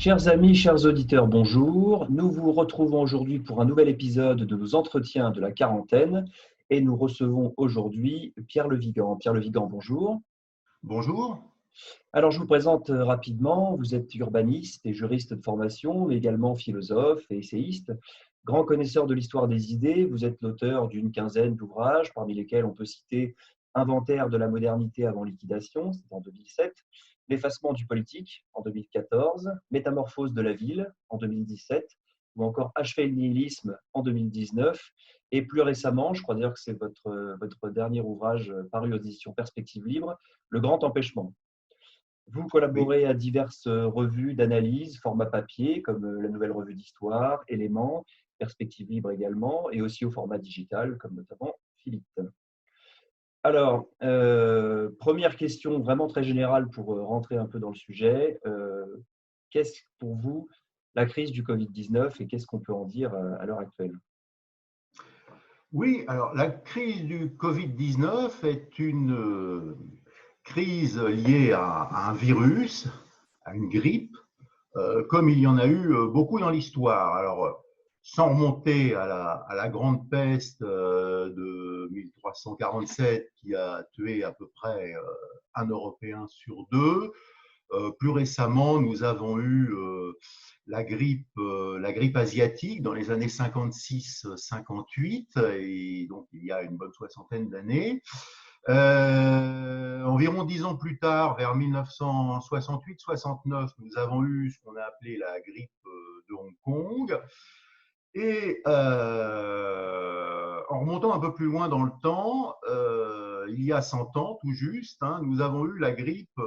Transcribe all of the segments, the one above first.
Chers amis, chers auditeurs, bonjour. Nous vous retrouvons aujourd'hui pour un nouvel épisode de nos entretiens de la quarantaine et nous recevons aujourd'hui Pierre Le Vigan. Pierre Le Vigan, bonjour. Bonjour. Alors, je vous présente rapidement. Vous êtes urbaniste et juriste de formation, mais également philosophe et essayiste. Grand connaisseur de l'histoire des idées, vous êtes l'auteur d'une quinzaine d'ouvrages, parmi lesquels on peut citer Inventaire de la modernité avant liquidation, c'est en 2007, L'effacement du politique en 2014, Métamorphose de la ville en 2017, ou encore Achever le nihilisme en 2019. Et plus récemment, je crois d'ailleurs que c'est votre dernier ouvrage paru aux éditions Perspectives Libres, Le Grand Empêchement. Vous Oui, collaborez à diverses revues d'analyse, format papier, comme la Nouvelle Revue d'Histoire, Éléments, Perspectives Libres également, et aussi au format digital, comme notamment Philippe. Alors, première question vraiment très générale pour rentrer un peu dans le sujet. Qu'est-ce pour vous la crise du Covid-19 et qu'est-ce qu'on peut en dire à l'heure actuelle? oui, alors la crise du Covid-19 est une crise liée à un virus, à une grippe, comme il y en a eu beaucoup dans l'histoire. Alors, sans remonter à la grande peste de 1347 qui a tué à peu près un Européen sur deux, plus récemment, nous avons eu la grippe asiatique dans les années 56-58, et donc il y a une bonne soixantaine d'années. Environ 10 ans plus tard, vers 1968-69, nous avons eu ce qu'on a appelé la grippe de Hong Kong. Et en remontant un peu plus loin dans le temps, il y a 100 ans tout juste, hein, nous avons eu la grippe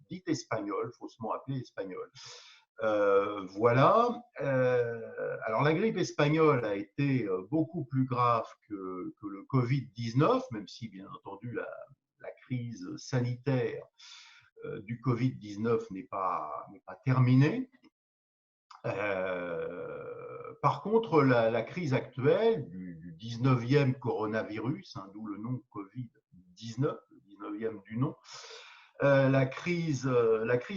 dite espagnole, faussement appelée espagnole. Voilà. Alors la grippe espagnole a été beaucoup plus grave que le Covid-19, même si bien entendu la crise sanitaire du Covid-19 n'est pas terminée. Par contre, la crise actuelle du 19e coronavirus, hein, d'où le nom Covid-19, le 19e du nom, la crise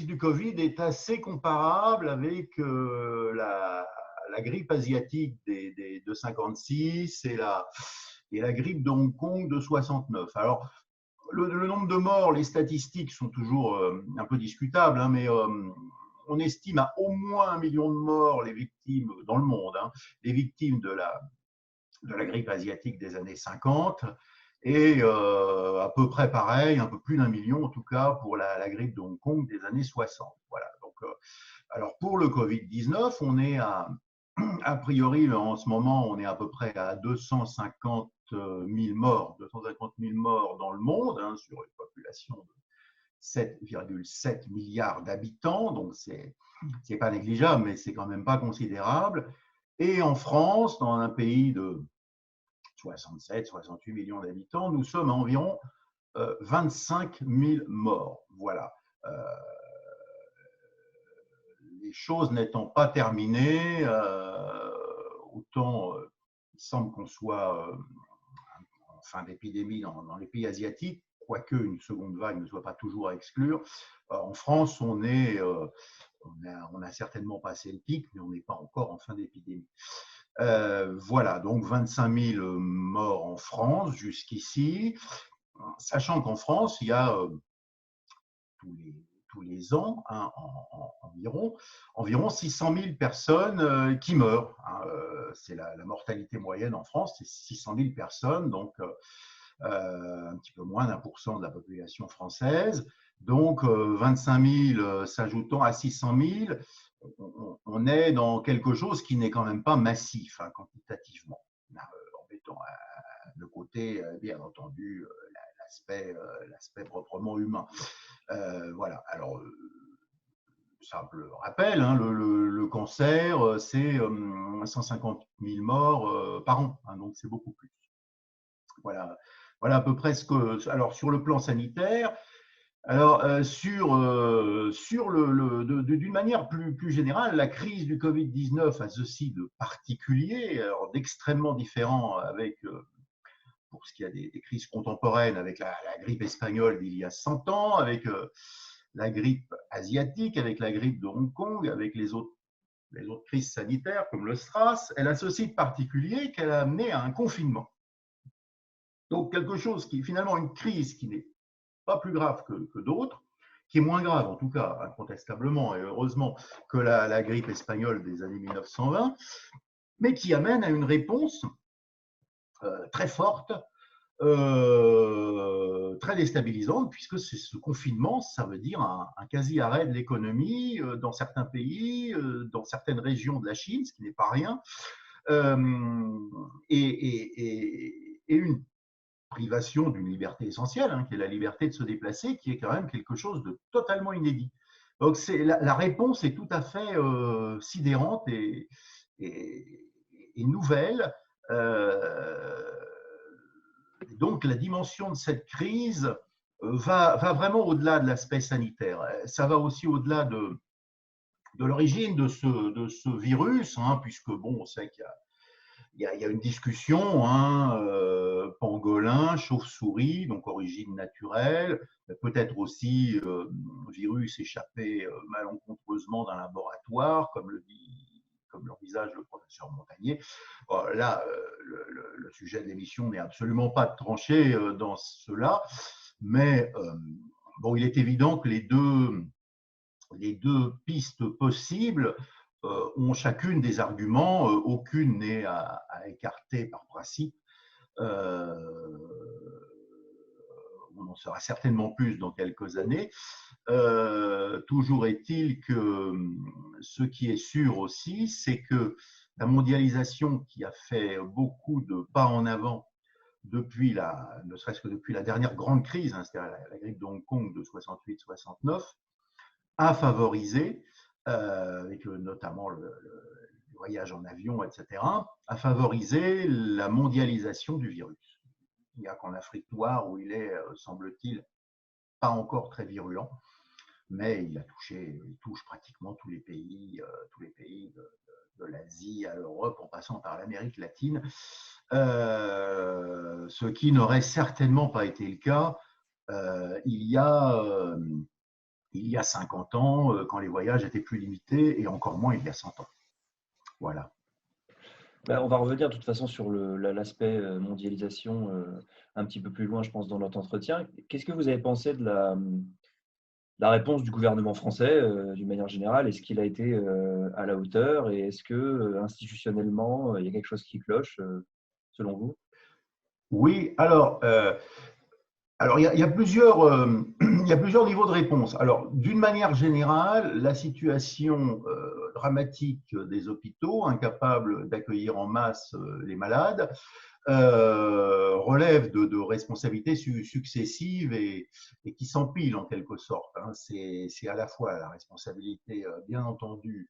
du Covid est assez comparable avec la grippe asiatique de 56 et la grippe de Hong Kong de 69. Alors, le nombre de morts, les statistiques sont toujours un peu discutables, hein, mais on estime à au moins 1 million de morts les victimes dans le monde, hein, les victimes de la grippe asiatique des années 50, et à peu près pareil, un peu plus d'1 million en tout cas pour la grippe de Hong Kong des années 60. Voilà. Donc, alors pour le Covid-19, on est a priori en ce moment, on est à peu près à 250 000 morts, 250 000 morts dans le monde, hein, sur une population de 7,7 milliards d'habitants, donc c'est pas négligeable, mais c'est quand même pas considérable. Et en France, dans un pays de 67-68 millions d'habitants, nous sommes à environ 25 000 morts. Voilà. Les choses n'étant pas terminées, autant il semble qu'on soit en fin d'épidémie dans les pays asiatiques, quoique une seconde vague ne soit pas toujours à exclure. En France, on a certainement passé le pic, mais on n'est pas encore en fin d'épidémie. Voilà, donc 25 000 morts en France jusqu'ici, sachant qu'en France, il y a tous les, tous les ans, hein, environ 600 000 personnes qui meurent. Hein, c'est la mortalité moyenne en France, c'est 600 000 personnes, donc un petit peu moins d'1% de la population française. Donc 25 000 s'ajoutant à 600 000, on est dans quelque chose qui n'est quand même pas massif, hein, quantitativement, en mettant de côté, bien entendu, l'aspect proprement humain. Voilà. Alors, simple rappel, hein, le cancer, c'est 150 000 morts par an, hein, donc c'est beaucoup plus. Voilà, voilà à peu près ce que. Alors, sur le plan sanitaire, alors d'une manière plus générale, la crise du Covid-19 a ceci de particulier, alors d'extrêmement différent avec, pour ce qui a des crises contemporaines, avec la grippe espagnole d'il y a 100 ans, avec la grippe asiatique, avec la grippe de Hong Kong, avec les autres crises sanitaires comme le SRAS, elle a ceci de particulier qu'elle a amené à un confinement. Donc quelque chose qui finalement une crise qui n'est pas plus grave que d'autres, qui est moins grave en tout cas incontestablement et heureusement que la grippe espagnole des années 1920, mais qui amène à une réponse très forte, très déstabilisante, puisque ce confinement, ça veut dire un quasi-arrêt de l'économie dans certains pays, dans certaines régions de la Chine, ce qui n'est pas rien, et une privation d'une liberté essentielle, hein, qui est la liberté de se déplacer, qui est quand même quelque chose de totalement inédit. Donc la réponse est tout à fait sidérante et nouvelle. Donc la dimension de cette crise va vraiment au-delà de l'aspect sanitaire. Ça va aussi au-delà de l'origine de ce virus, hein, puisque bon, on sait qu'il y a une discussion, hein, pangolin, chauve-souris, donc origine naturelle, peut-être aussi virus échappé malencontreusement d'un laboratoire, comme l'envisage le professeur Montagnier. Bon, là, le sujet de l'émission n'est absolument pas de trancher dans cela, mais bon, il est évident que les deux pistes possibles ont chacune des arguments, aucune n'est à écarter par principe. On en saura certainement plus dans quelques années. Toujours est-il que ce qui est sûr aussi, c'est que la mondialisation qui a fait beaucoup de pas en avant ne serait-ce que depuis la dernière grande crise, hein, c'est-à-dire la grippe de Hong Kong de 68-69, a favorisé, avec notamment le voyage en avion, etc., a favorisé la mondialisation du virus. Il n'y a qu'en Afrique noire où il est, semble-t-il, pas encore très virulent, mais il touche pratiquement tous les pays de l'Asie à l'Europe, en passant par l'Amérique latine, ce qui n'aurait certainement pas été le cas il y a 50 ans, quand les voyages étaient plus limités, et encore moins il y a 100 ans. Voilà. On va revenir de toute façon sur l'aspect mondialisation un petit peu plus loin, je pense, dans notre entretien. Qu'est-ce que vous avez pensé de la réponse du gouvernement français d'une manière générale? Est-ce qu'il a été à la hauteur et est-ce que institutionnellement, il y a quelque chose qui cloche selon vous? Oui, alors il y a plusieurs, il y a plusieurs niveaux de réponse. Alors, d'une manière générale, la situation dramatique des hôpitaux, incapables d'accueillir en masse les malades, relève de responsabilités successives et qui s'empilent en quelque sorte. Hein. C'est à la fois la responsabilité, bien entendu,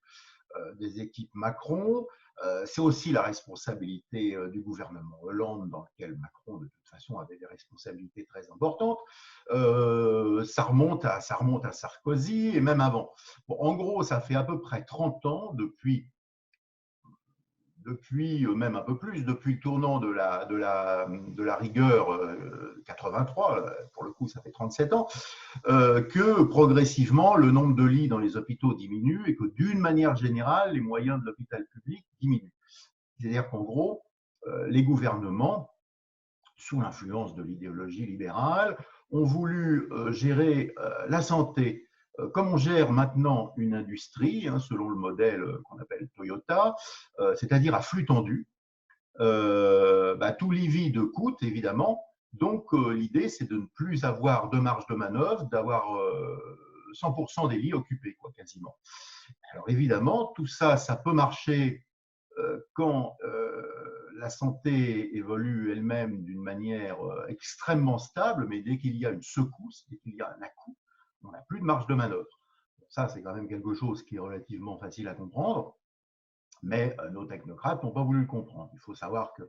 des équipes Macron. C'est aussi la responsabilité du gouvernement Hollande, dans lequel Macron, de toute façon, avait des responsabilités très importantes. Ça remonte à Sarkozy et même avant. Bon, en gros, ça fait à peu près 30 ans depuis même un peu plus, depuis le tournant de la rigueur 83, pour le coup ça fait 37 ans, que progressivement le nombre de lits dans les hôpitaux diminue et que d'une manière générale les moyens de l'hôpital public diminuent. C'est-à-dire qu'en gros, les gouvernements, sous l'influence de l'idéologie libérale, ont voulu gérer la santé comme on gère maintenant une industrie, hein, selon le modèle qu'on appelle Toyota, c'est-à-dire à flux tendu. Tout livide coûte, évidemment. Donc, l'idée, c'est de ne plus avoir de marge de manœuvre, d'avoir 100% des lits occupés, quoi, quasiment. Alors, évidemment, tout ça, ça peut marcher quand la santé évolue elle-même d'une manière extrêmement stable, mais dès qu'il y a une secousse, dès qu'il y a un à-coup, on n'a plus de marge de manœuvre. Ça, c'est quand même quelque chose qui est relativement facile à comprendre, mais nos technocrates n'ont pas voulu le comprendre. Il faut savoir que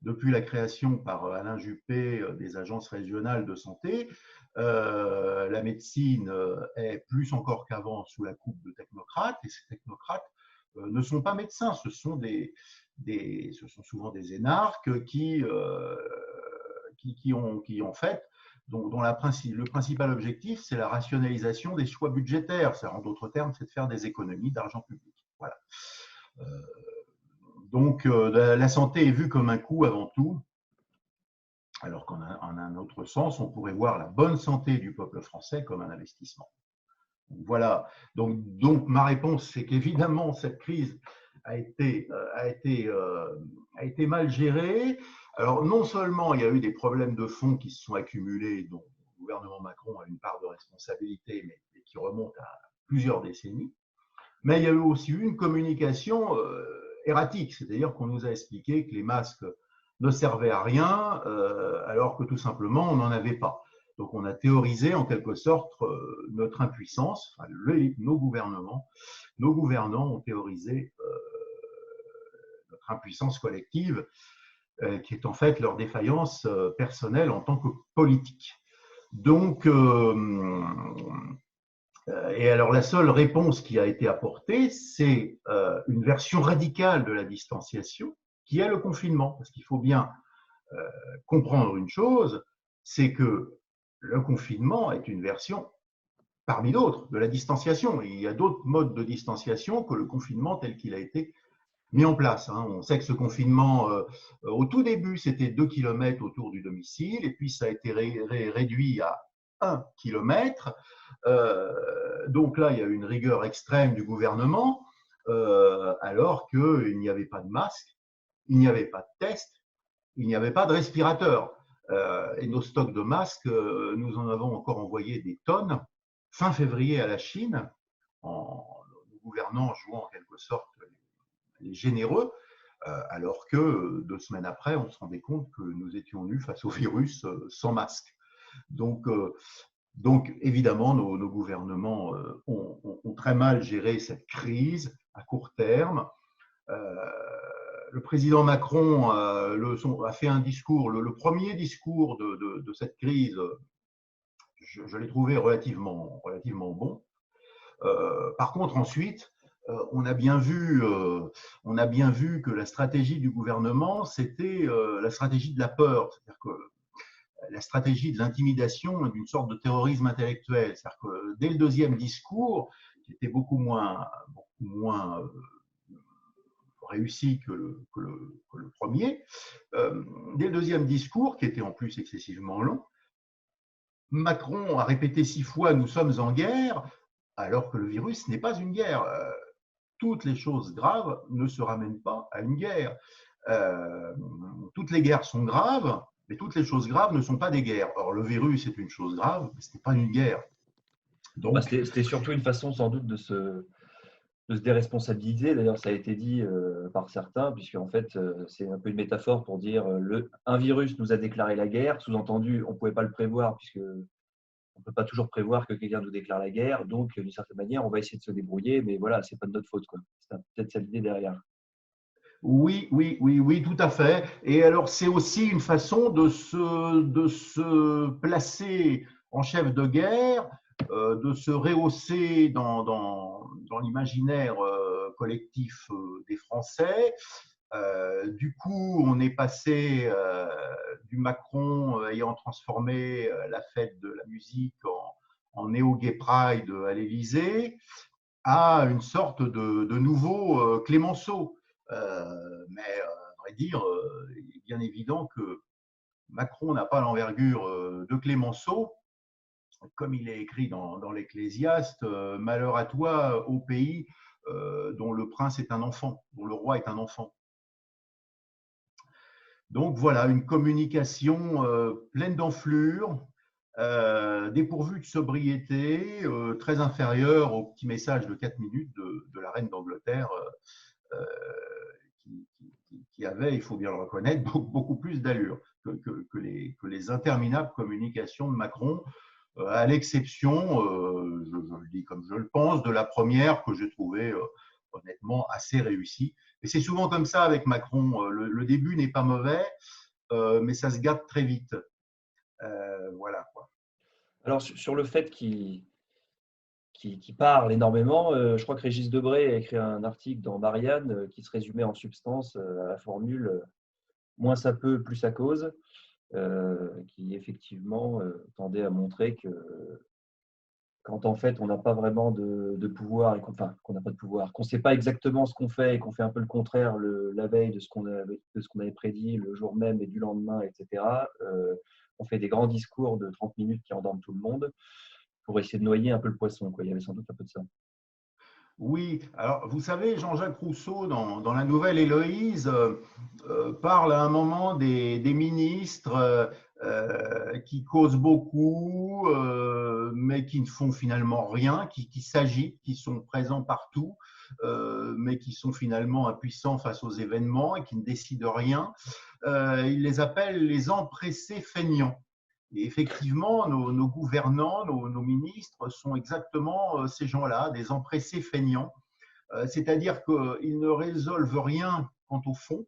depuis la création par Alain Juppé des agences régionales de santé, la médecine est plus encore qu'avant sous la coupe de technocrates, et ces technocrates ne sont pas médecins, ce sont souvent des énarques qui en fait dont le principal objectif, c'est la rationalisation des choix budgétaires. En d'autres termes, c'est de faire des économies d'argent public. Voilà. Donc, la santé est vue comme un coût avant tout, alors qu'en un autre sens, on pourrait voir la bonne santé du peuple français comme un investissement. Voilà. Donc ma réponse, c'est qu'évidemment, cette crise a été mal gérée. Alors, non seulement il y a eu des problèmes de fond qui se sont accumulés, dont le gouvernement Macron a une part de responsabilité, mais qui remontent à plusieurs décennies, mais il y a eu aussi une communication erratique, c'est-à-dire qu'on nous a expliqué que les masques ne servaient à rien, alors que tout simplement, on n'en avait pas. Donc, on a théorisé en quelque sorte notre impuissance. Enfin, nos gouvernants ont théorisé notre impuissance collective, qui est en fait leur défaillance personnelle en tant que politique. Donc, et alors la seule réponse qui a été apportée, c'est une version radicale de la distanciation, qui est le confinement. Parce qu'il faut bien comprendre une chose, c'est que le confinement est une version parmi d'autres de la distanciation. Il y a d'autres modes de distanciation que le confinement tel qu'il a été mis en place. On sait que ce confinement, au tout début, c'était 2 km autour du domicile, et puis ça a été réduit à 1 km. Donc là, il y a eu une rigueur extrême du gouvernement, alors qu'il n'y avait pas de masque, il n'y avait pas de test, il n'y avait pas de respirateur. Et nos stocks de masques, nous en avons encore envoyé des tonnes fin février à la Chine, en gouvernant, jouant en quelque sorte les généreux, alors que 2 semaines après, on se rendait compte que nous étions nus face au virus sans masque. Donc évidemment, nos gouvernements ont très mal géré cette crise à court terme. Le président Macron a fait un discours, le premier discours de cette crise, je l'ai trouvé relativement bon. Par contre, ensuite, on a bien vu que la stratégie du gouvernement, c'était la stratégie de la peur, c'est-à-dire que la stratégie de l'intimidation et d'une sorte de terrorisme intellectuel. C'est-à-dire que dès le deuxième discours, qui était beaucoup moins réussi que le premier, dès le deuxième discours, qui était en plus excessivement long, Macron a répété 6 fois « nous sommes en guerre », alors que le virus n'est pas une guerre. Toutes les choses graves ne se ramènent pas à une guerre. Toutes les guerres sont graves, mais toutes les choses graves ne sont pas des guerres. Or, le virus est une chose grave, mais ce n'est pas une guerre. Donc, c'était surtout une façon sans doute de se déresponsabiliser. D'ailleurs, ça a été dit par certains, puisque en fait, c'est un peu une métaphore pour dire un virus nous a déclaré la guerre. Sous-entendu, on ne pouvait pas le prévoir, puisque on ne peut pas toujours prévoir que quelqu'un nous déclare la guerre. Donc, d'une certaine manière, on va essayer de se débrouiller, mais voilà, ce n'est pas de notre faute, quoi. C'est peut-être ça l'idée derrière. Oui, tout à fait. Et alors, c'est aussi une façon de se placer en chef de guerre, de se rehausser dans l'imaginaire collectif des Français. Du coup, on est passé du Macron ayant transformé la fête de la musique en néo-gay pride à l'Élysée à une sorte de nouveau Clémenceau. Mais à vrai dire, il est bien évident que Macron n'a pas l'envergure de Clémenceau. Comme il est écrit dans l'Ecclésiaste, malheur à toi au pays dont le prince est un enfant, dont le roi est un enfant. Donc voilà, une communication pleine d'enflure, dépourvue de sobriété, très inférieure au petit message de 4 minutes de la reine d'Angleterre, qui avait, il faut bien le reconnaître, beaucoup plus d'allure que les interminables communications de Macron, à l'exception, je le dis comme je le pense, de la première que j'ai trouvée honnêtement assez réussie. Et c'est souvent comme ça avec Macron, le début n'est pas mauvais, mais ça se gâte très vite. Voilà, quoi. Alors, sur le fait qu'il parle énormément, je crois que Régis Debray a écrit un article dans Marianne qui se résumait en substance à la formule « moins ça peut, plus ça cause ». qui effectivement tendait à montrer que quand en fait on n'a pas vraiment de pouvoir et qu'on n'a pas de pouvoir, qu'on ne sait pas exactement ce qu'on fait et qu'on fait un peu le contraire la veille de ce qu'on avait prédit le jour même et du lendemain, etc., on fait des grands discours de 30 minutes qui endorment tout le monde pour essayer de noyer un peu le poisson, quoi. Il y avait sans doute un peu de ça. Oui, alors vous savez, Jean-Jacques Rousseau, dans la nouvelle Héloïse, parle à un moment des ministres qui causent beaucoup, mais qui ne font finalement rien, qui s'agitent, qui sont présents partout, mais qui sont finalement impuissants face aux événements et qui ne décident rien. Il les appelle les empressés feignants. Et effectivement, nos gouvernants, nos ministres sont exactement ces gens-là, des empressés feignants. C'est-à-dire qu'ils ne résolvent rien quant au fond,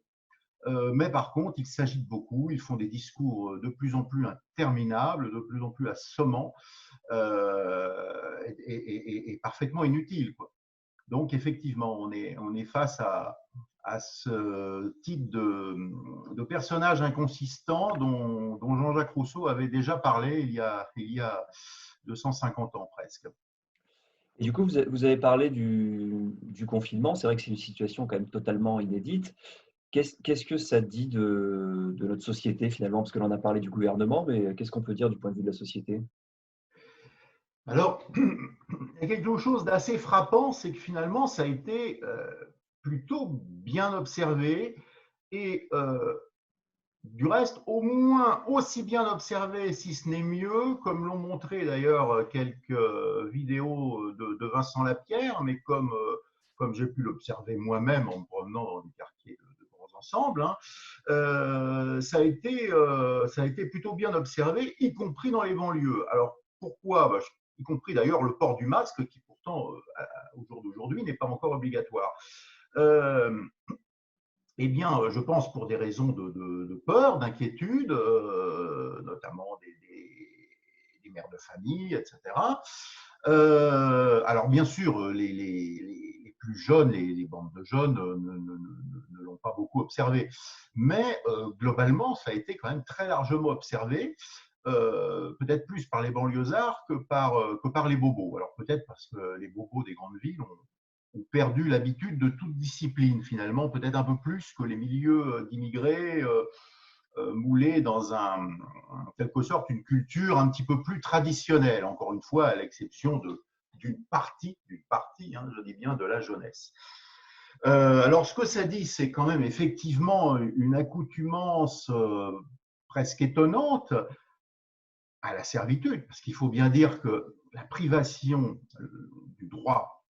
mais par contre, ils s'agitent beaucoup, ils font des discours de plus en plus interminables, de plus en plus assommants et parfaitement inutiles, quoi. Donc, effectivement, on est face à ce type de personnage inconsistant dont Jean-Jacques Rousseau avait déjà parlé il y a 250 ans presque. Et du coup, vous avez parlé du confinement. C'est vrai que c'est une situation quand même totalement inédite. Qu'est-ce que ça dit de notre société finalement? Parce que l'on a parlé du gouvernement, mais qu'est-ce qu'on peut dire du point de vue de la société? Alors, il y a quelque chose d'assez frappant, c'est que finalement, ça a été plutôt bien observé et du reste, au moins aussi bien observé, si ce n'est mieux, comme l'ont montré d'ailleurs quelques vidéos de Vincent Lapierre, mais comme j'ai pu l'observer moi-même en me promenant dans des quartiers de grands ensembles, hein, ça a été plutôt bien observé, y compris dans les banlieues. Alors pourquoi? Y compris d'ailleurs le port du masque, qui pourtant, au jour d'aujourd'hui, n'est pas encore obligatoire. Euh, eh bien, je pense pour des raisons de peur, d'inquiétude, notamment des mères de famille, etc. Alors, bien sûr, les plus jeunes, les bandes de jeunes ne l'ont pas beaucoup observé. Mais globalement, ça a été quand même très largement observé, peut-être plus par les banlieusards que par les bobos. Alors, peut-être parce que les bobos des grandes villes ont perdu l'habitude de toute discipline, finalement, peut-être un peu plus que les milieux d'immigrés moulés dans en quelque sorte une culture un petit peu plus traditionnelle, encore une fois, à l'exception d'une partie, hein, je dis bien de la jeunesse. Alors, ce que ça dit, c'est quand même effectivement une accoutumance presque étonnante à la servitude, parce qu'il faut bien dire que la privation du droit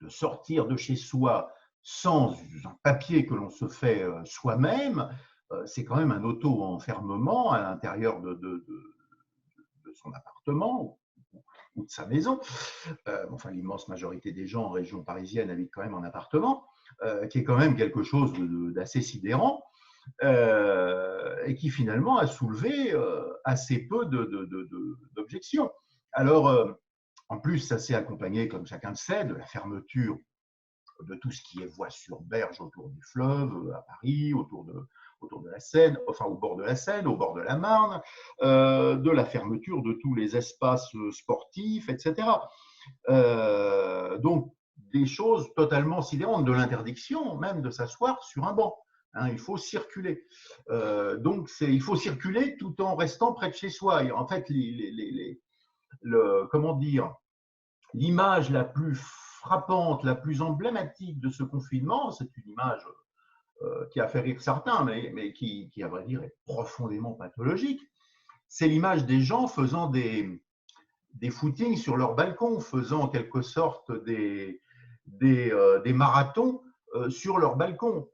de sortir de chez soi sans un papier que l'on se fait soi-même, c'est quand même un auto-enfermement à l'intérieur de son appartement ou de sa maison. Enfin, l'immense majorité des gens en région parisienne habitent quand même en appartement, qui est quand même quelque chose d'assez sidérant. Et qui finalement a soulevé assez peu d'objections. Alors, en plus, ça s'est accompagné, comme chacun le sait, de la fermeture de tout ce qui est voie sur berge autour du fleuve, à Paris, autour de la Seine, enfin au bord de la Seine, au bord de la Marne, de la fermeture de tous les espaces sportifs, etc. Donc, des choses totalement sidérantes, de l'interdiction même de s'asseoir sur un banc. Hein, il faut circuler. Donc, il faut circuler tout en restant près de chez soi. Et en fait, comment dire, l'image la plus frappante, la plus emblématique de ce confinement, c'est une image qui a fait rire certains, mais qui, à vrai dire, est profondément pathologique. C'est l'image des gens faisant des footings sur leur balcon, faisant en quelque sorte des marathons sur leur balcon.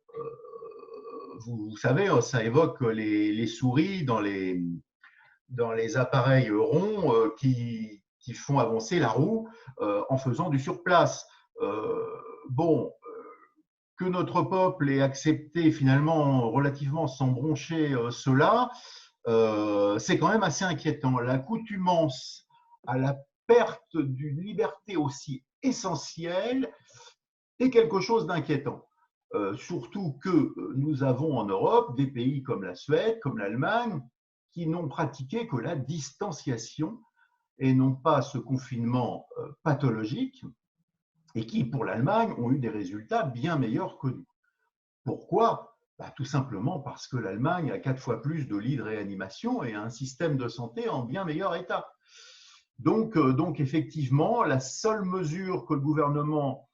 Vous savez, ça évoque les souris dans les appareils ronds qui font avancer la roue en faisant du surplace. Bon, que notre peuple ait accepté finalement relativement sans broncher cela, c'est quand même assez inquiétant. L'accoutumance à la perte d'une liberté aussi essentielle est quelque chose d'inquiétant. Surtout que nous avons en Europe des pays comme la Suède, comme l'Allemagne, qui n'ont pratiqué que la distanciation et non pas ce confinement pathologique, et qui, pour l'Allemagne, ont eu des résultats bien meilleurs que nous. Pourquoi? Tout simplement parce que l'Allemagne a 4 fois plus de lits de réanimation et un système de santé en bien meilleur état. Donc effectivement, la seule mesure que le gouvernement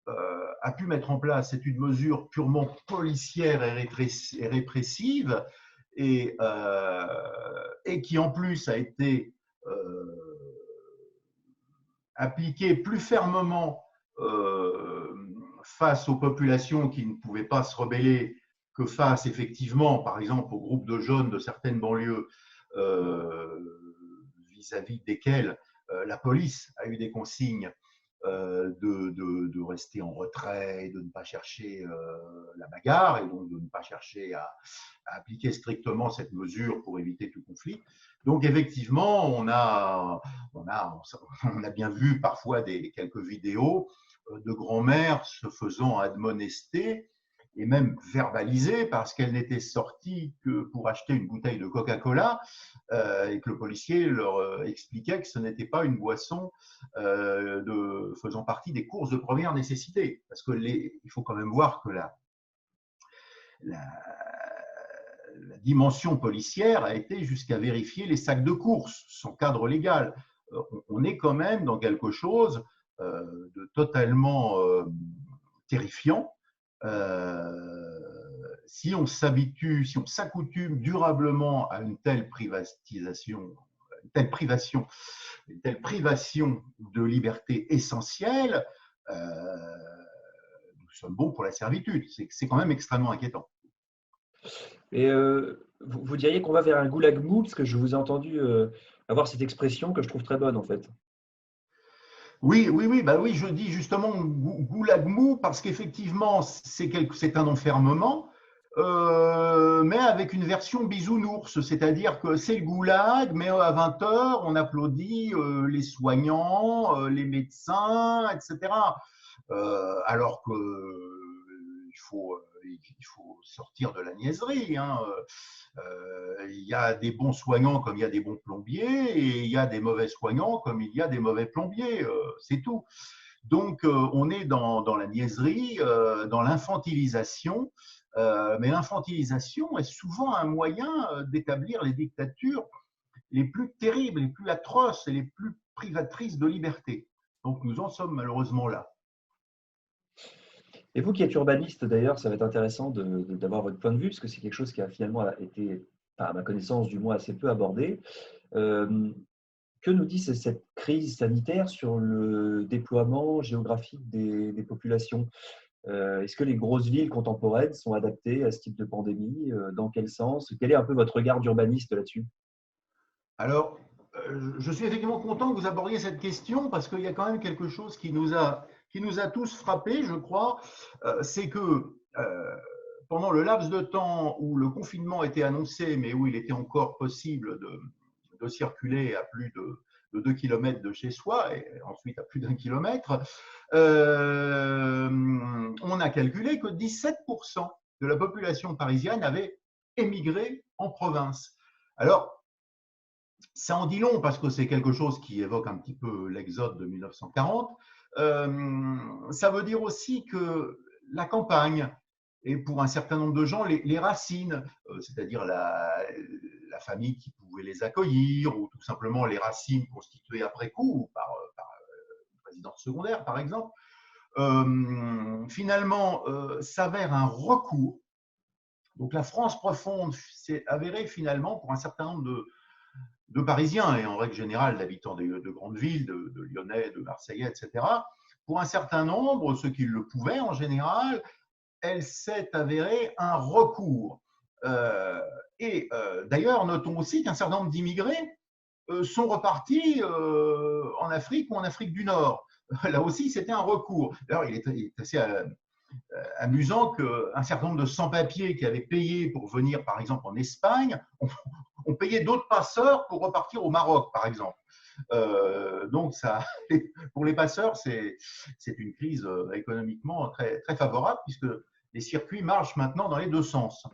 a pu mettre en place, c'est une mesure purement policière et répressive, et qui en plus a été appliquée plus fermement face aux populations qui ne pouvaient pas se rebeller que face effectivement, par exemple, aux groupes de jeunes de certaines banlieues vis-à-vis desquels la police a eu des consignes de rester en retrait, de ne pas chercher la bagarre et donc de ne pas chercher à appliquer strictement cette mesure pour éviter tout conflit. Donc effectivement, on a bien vu parfois quelques vidéos de grand-mères se faisant admonester et même verbalisées parce qu'elles n'étaient sorties que pour acheter une bouteille de Coca-Cola et que le policier leur expliquait que ce n'était pas une boisson faisant partie des courses de première nécessité. Parce que il faut quand même voir que la dimension policière a été jusqu'à vérifier les sacs de courses sans cadre légal. On est quand même dans quelque chose de totalement terrifiant. Si on s'habitue, si on s'accoutume durablement à une telle privation de liberté essentielle, nous sommes bons pour la servitude. C'est quand même extrêmement inquiétant. Et vous diriez qu'on va vers un goulag mou, parce que je vous ai entendu avoir cette expression que je trouve très bonne en fait. Oui, je dis justement goulag mou parce qu'effectivement, c'est un enfermement, mais avec une version bisounours, c'est-à-dire que c'est le goulag, mais à 20h, on applaudit les soignants, les médecins, etc. Alors qu'il faut sortir de la niaiserie. Hein. Il y a des bons soignants comme il y a des bons plombiers, et il y a des mauvais soignants comme il y a des mauvais plombiers, c'est tout. Donc on est dans la niaiserie, dans l'infantilisation, mais l'infantilisation est souvent un moyen d'établir les dictatures les plus terribles, les plus atroces et les plus privatrices de liberté. Donc nous en sommes malheureusement là. Et vous qui êtes urbaniste d'ailleurs, ça va être intéressant d'avoir votre point de vue, parce que c'est quelque chose qui a finalement été, à ma connaissance du moins, assez peu abordé. Que nous dit cette crise sanitaire sur le déploiement géographique des populations? Est-ce que les grosses villes contemporaines sont adaptées à ce type de pandémie? Dans quel sens? Quel est un peu votre regard d'urbaniste là-dessus? Alors, je suis effectivement content que vous abordiez cette question parce qu'il y a quand même quelque chose qui nous a tous frappés, je crois. C'est que pendant le laps de temps où le confinement était annoncé, mais où il était encore possible de circuler à plus de 2 km de chez soi et ensuite à plus d'1 kilomètre, on a calculé que 17% de la population parisienne avait émigré en province. Alors, ça en dit long parce que c'est quelque chose qui évoque un petit peu l'exode de 1940. Ça veut dire aussi que la campagne et pour un certain nombre de gens les racines, c'est-à-dire la famille qui pouvait les accueillir ou tout simplement les racines constituées après coup par une résidence secondaire par exemple, finalement s'avère un recours. Donc la France profonde s'est avérée finalement pour un certain nombre de Parisiens et en règle générale d'habitants de grandes villes, de Lyonnais, de Marseillais, etc. Pour un certain nombre, ceux qui le pouvaient en général, elle s'est avérée un recours. D'ailleurs, notons aussi qu'un certain nombre d'immigrés sont repartis en Afrique ou en Afrique du Nord. Là aussi, c'était un recours. D'ailleurs, il est assez amusant qu'un certain nombre de sans-papiers qui avaient payé pour venir, par exemple, en Espagne, ont payé d'autres passeurs pour repartir au Maroc, par exemple. Donc, pour les passeurs, c'est une crise économiquement très, très favorable puisque les circuits marchent maintenant dans les deux sens.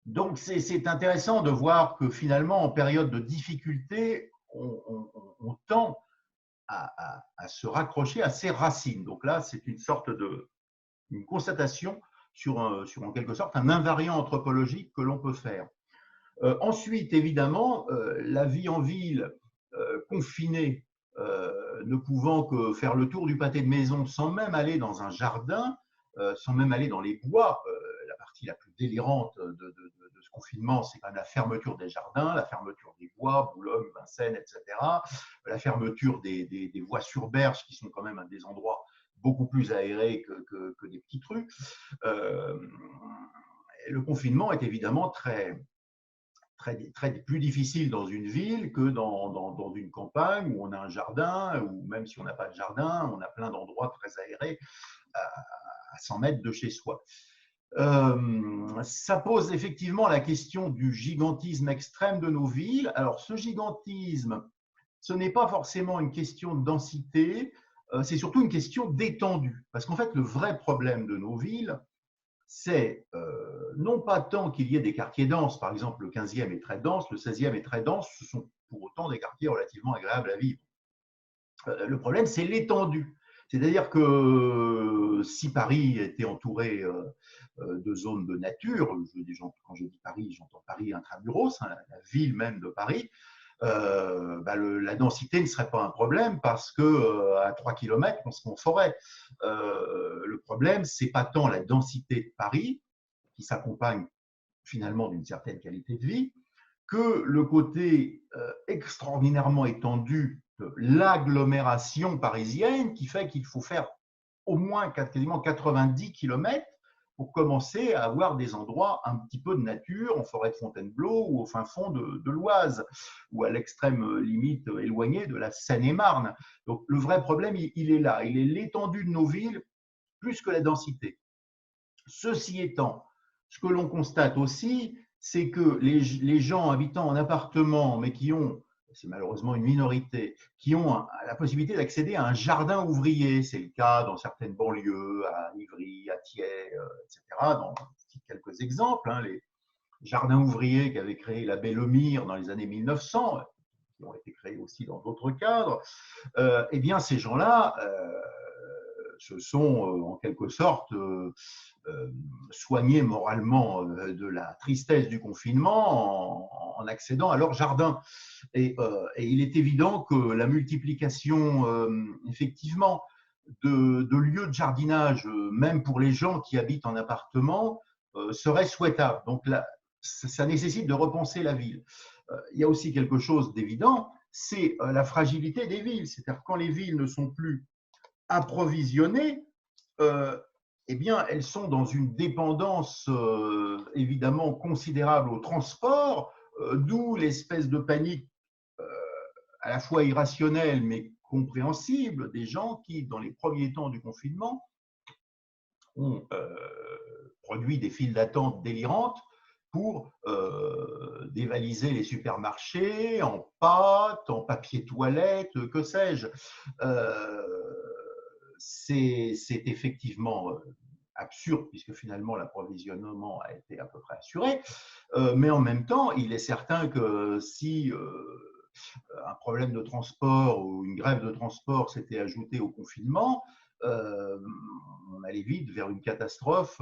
Donc, c'est intéressant de voir que finalement, en période de difficulté, on tend à se raccrocher à ses racines. Donc là, c'est une sorte une constatation sur en quelque sorte un invariant anthropologique que l'on peut faire. Ensuite, évidemment, la vie en ville, confinée, ne pouvant que faire le tour du pâté de maison sans même aller dans un jardin, sans même aller dans les bois. La partie la plus délirante de ce confinement, c'est quand même la fermeture des jardins, la fermeture des bois, Boulogne, Vincennes, etc. La fermeture des voies sur berge, qui sont quand même des endroits beaucoup plus aérés que des petites rues. Le confinement est évidemment plus difficile dans une ville que dans une campagne où on a un jardin, ou même si on n'a pas de jardin, on a plein d'endroits très aérés à 100 mètres de chez soi. Ça pose effectivement la question du gigantisme extrême de nos villes. Alors, ce gigantisme, ce n'est pas forcément une question de densité, c'est surtout une question d'étendue. Parce qu'en fait, le vrai problème de nos villes, c'est non pas tant qu'il y ait des quartiers denses, par exemple le 15e est très dense, le 16e est très dense, ce sont pour autant des quartiers relativement agréables à vivre. Le problème, c'est l'étendue. C'est-à-dire que si Paris était entouré de zones de nature, quand je dis Paris, j'entends Paris intramuros, hein, la ville même de Paris, la densité ne serait pas un problème parce qu'à 3 km, on serait en forêt. Le problème, ce n'est pas tant la densité de Paris, qui s'accompagne finalement d'une certaine qualité de vie, que le côté extraordinairement étendu de l'agglomération parisienne qui fait qu'il faut faire au moins quasiment 90 km pour commencer à avoir des endroits un petit peu de nature, en forêt de Fontainebleau ou au fin fond de l'Oise, ou à l'extrême limite éloignée de la Seine-et-Marne. Donc le vrai problème, il est là, il est l'étendue de nos villes plus que la densité. Ceci étant, ce que l'on constate aussi, c'est que les gens habitant en appartement, mais qui ont, c'est malheureusement une minorité, qui ont la possibilité d'accéder à un jardin ouvrier. C'est le cas dans certaines banlieues, à Ivry, à Thiers, etc. Dans quelques exemples, hein, les jardins ouvriers qu'avait créé l'abbé Lemire dans les années 1900, qui ont été créés aussi dans d'autres cadres, eh bien ces gens-là se sont en quelque sorte soigner moralement de la tristesse du confinement en accédant à leur jardin. Et il est évident que la multiplication, effectivement, de lieux de jardinage, même pour les gens qui habitent en appartement, serait souhaitable. Donc là, ça nécessite de repenser la ville. Il y a aussi quelque chose d'évident, c'est la fragilité des villes. C'est-à-dire quand les villes ne sont plus approvisionnées, eh bien, elles sont dans une dépendance évidemment considérable au transport, d'où l'espèce de panique à la fois irrationnelle mais compréhensible des gens qui, dans les premiers temps du confinement, ont produit des files d'attente délirantes pour dévaliser les supermarchés en pâtes, en papier toilette, que sais-je. C'est effectivement absurde puisque finalement l'approvisionnement a été à peu près assuré, mais en même temps, il est certain que si un problème de transport ou une grève de transport s'était ajouté au confinement, on allait vite vers une catastrophe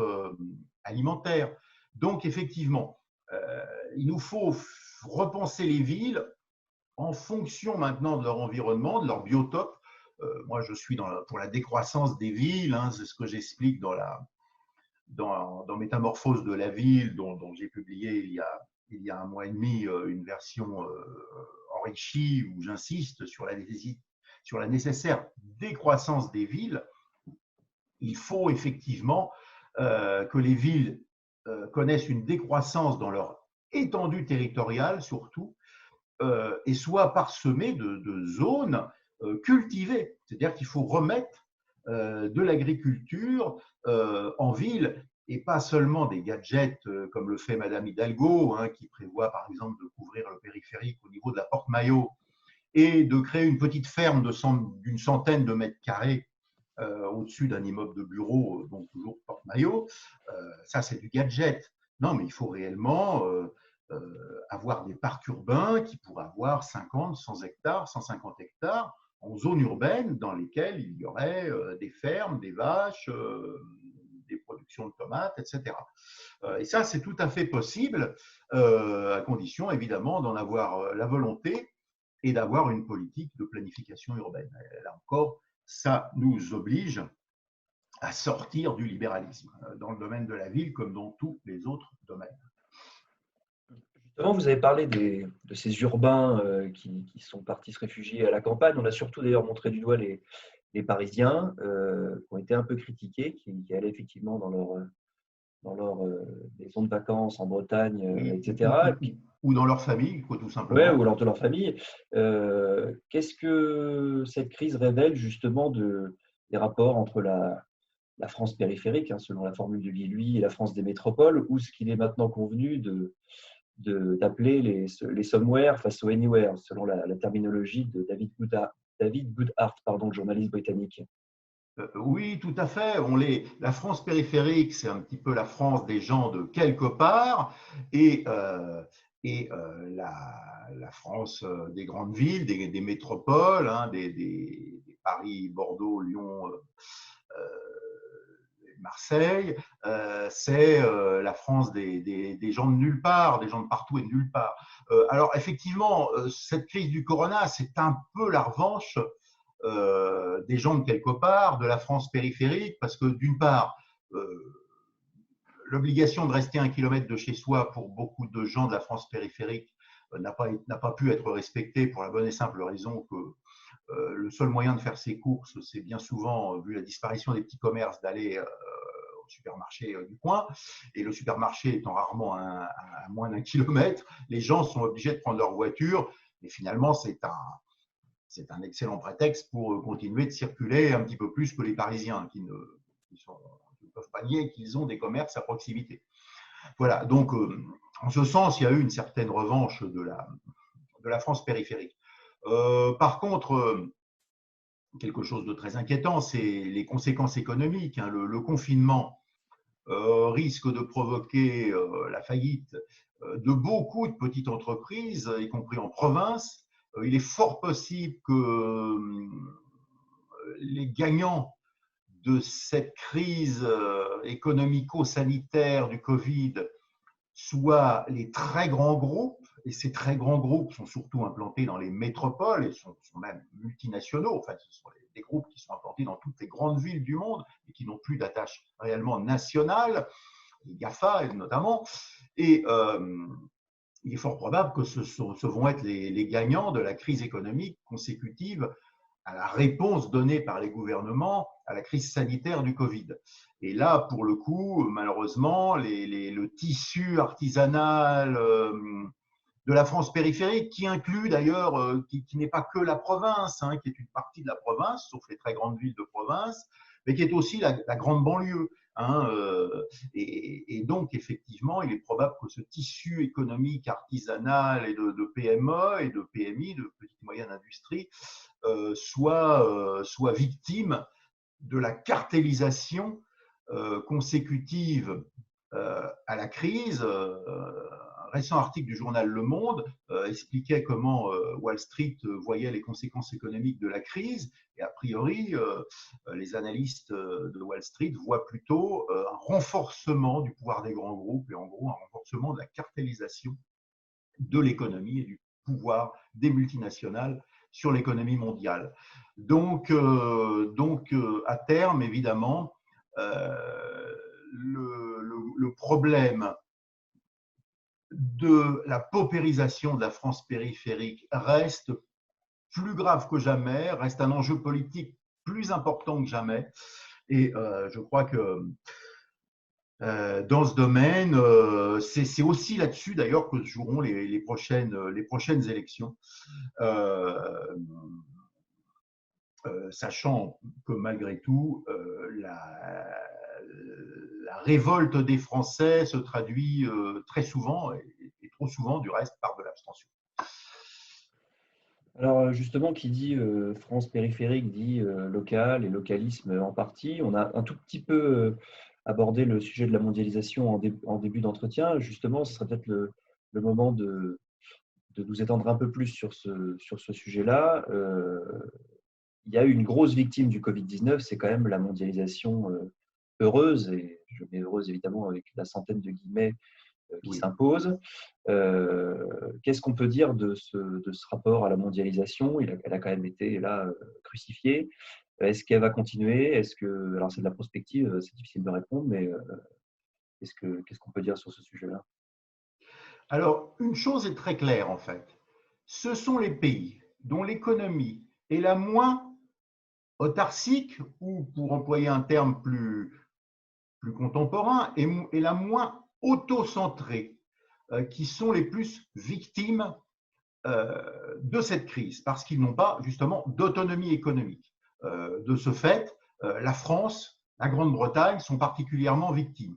alimentaire. Donc effectivement, il nous faut repenser les villes en fonction maintenant de leur environnement, de leur biotope. Moi, je suis pour la décroissance des villes, hein, c'est ce que j'explique dans Métamorphose de la ville, dont j'ai publié il y a un mois et demi une version enrichie où j'insiste sur la nécessaire décroissance des villes. Il faut effectivement que les villes connaissent une décroissance dans leur étendue territoriale surtout, et soient parsemées de zones cultivées. C'est-à-dire qu'il faut remettre de l'agriculture en ville et pas seulement des gadgets comme le fait Madame Hidalgo, hein, qui prévoit par exemple de couvrir le périphérique au niveau de la Porte Maillot et de créer une petite ferme d'une centaine de mètres carrés au-dessus d'un immeuble de bureau, donc toujours Porte Maillot. Ça, c'est du gadget. Non, mais il faut réellement avoir des parcs urbains qui pourraient avoir 50, 100 hectares, 150 hectares en zone urbaine dans lesquelles il y aurait des fermes, des vaches, des productions de tomates, etc. Et ça, c'est tout à fait possible, à condition évidemment d'en avoir la volonté et d'avoir une politique de planification urbaine. Et là encore, ça nous oblige à sortir du libéralisme dans le domaine de la ville comme dans tous les autres domaines. Justement, vous avez parlé de ces urbains qui sont partis se réfugier à la campagne. On a surtout d'ailleurs montré du doigt les Parisiens qui ont été un peu critiqués, qui allaient effectivement dans leur maison de vacances en Bretagne, Oui, etc. Et puis, ou dans leur famille, quoi, tout ouais, simplement. ou lors de leur famille. Qu'est-ce que cette crise révèle justement des rapports entre la France périphérique, hein, selon la formule de Guy Lui, et la France des métropoles, ou ce qu'il est maintenant convenu d'appeler les somewhere face au anywhere, selon la terminologie de David Goodhart, pardon, le journaliste britannique. Oui, tout à fait. La France périphérique, c'est un petit peu la France des gens de quelque part, et, euh, la France des grandes villes, des métropoles, hein, des Paris, Bordeaux, Lyon, Marseille, c'est la France des gens de nulle part, des gens de partout et de nulle part. Alors effectivement, cette crise du corona, c'est un peu la revanche des gens de quelque part, de la France périphérique, parce que d'une part, l'obligation de rester 1 kilomètre de chez soi pour beaucoup de gens de la France périphérique n'a pas pu être respectée pour la bonne et simple raison que le seul moyen de faire ses courses, c'est bien souvent, vu la disparition des petits commerces, d'aller au supermarché du coin. Et le supermarché étant rarement à moins d'1 kilomètre, les gens sont obligés de prendre leur voiture. Et finalement, c'est un excellent prétexte pour continuer de circuler un petit peu plus que les Parisiens qui ne peuvent pas nier qu'ils ont des commerces à proximité. Voilà, donc en ce sens, il y a eu une certaine revanche de la France périphérique. Par contre, quelque chose de très inquiétant, c'est les conséquences économiques. Hein. Le confinement risque de provoquer la faillite de beaucoup de petites entreprises, y compris en province. Il est fort possible que les gagnants de cette crise économico-sanitaire du Covid soient les très grands groupes, et ces très grands groupes sont surtout implantés dans les métropoles et sont même multinationaux. En fait, ce sont des groupes qui sont implantés dans toutes les grandes villes du monde et qui n'ont plus d'attache réellement nationale, les GAFA notamment. Et il est fort probable que ce vont être les gagnants de la crise économique consécutive à la réponse donnée par les gouvernements à la crise sanitaire du Covid. Et là, pour le coup, malheureusement, le tissu artisanal de la France périphérique, qui inclut d'ailleurs, qui n'est pas que la province, hein, qui est une partie de la province, sauf les très grandes villes de province, mais qui est aussi la grande banlieue. Hein, et donc, effectivement, il est probable que ce tissu économique artisanal et de PME et de PMI, de petites et moyennes industries, soit victime de la cartélisation consécutive à la crise. Un récent article du journal Le Monde expliquait comment Wall Street voyait les conséquences économiques de la crise. Et a priori, les analystes de Wall Street voient plutôt un renforcement du pouvoir des grands groupes et en gros un renforcement de la cartélisation de l'économie et du pouvoir des multinationales sur l'économie mondiale. Donc à terme, évidemment, le problème de la paupérisation de la France périphérique reste plus grave que jamais, reste un enjeu politique plus important que jamais. Et je crois que dans ce domaine, c'est aussi là-dessus d'ailleurs que se joueront les prochaines élections. Sachant que malgré tout, la révolte des Français se traduit très souvent, et trop souvent du reste, par de l'abstention. Alors justement, qui dit France périphérique dit local et localisme en partie. On a un tout petit peu abordé le sujet de la mondialisation en début d'entretien. Justement, ce serait peut-être le moment de nous étendre un peu plus sur ce sujet-là. Il y a eu une grosse victime du Covid-19, c'est quand même la mondialisation heureuse, et je mets heureuse évidemment avec la centaine de guillemets qui Oui. s'impose. Qu'est-ce qu'on peut dire de ce rapport à la mondialisation? Elle a quand même été là crucifiée. Est-ce qu'elle va continuer? Alors c'est de la prospective, c'est difficile de répondre, mais qu'est-ce qu'on peut dire sur ce sujet-là? Alors, une chose est très claire en fait. Ce sont les pays dont l'économie est la moins autarcique, ou pour employer un terme plus contemporain, est la moins auto-centrée, qui sont les plus victimes de cette crise, parce qu'ils n'ont pas justement d'autonomie économique. De ce fait, la France, la Grande-Bretagne sont particulièrement victimes.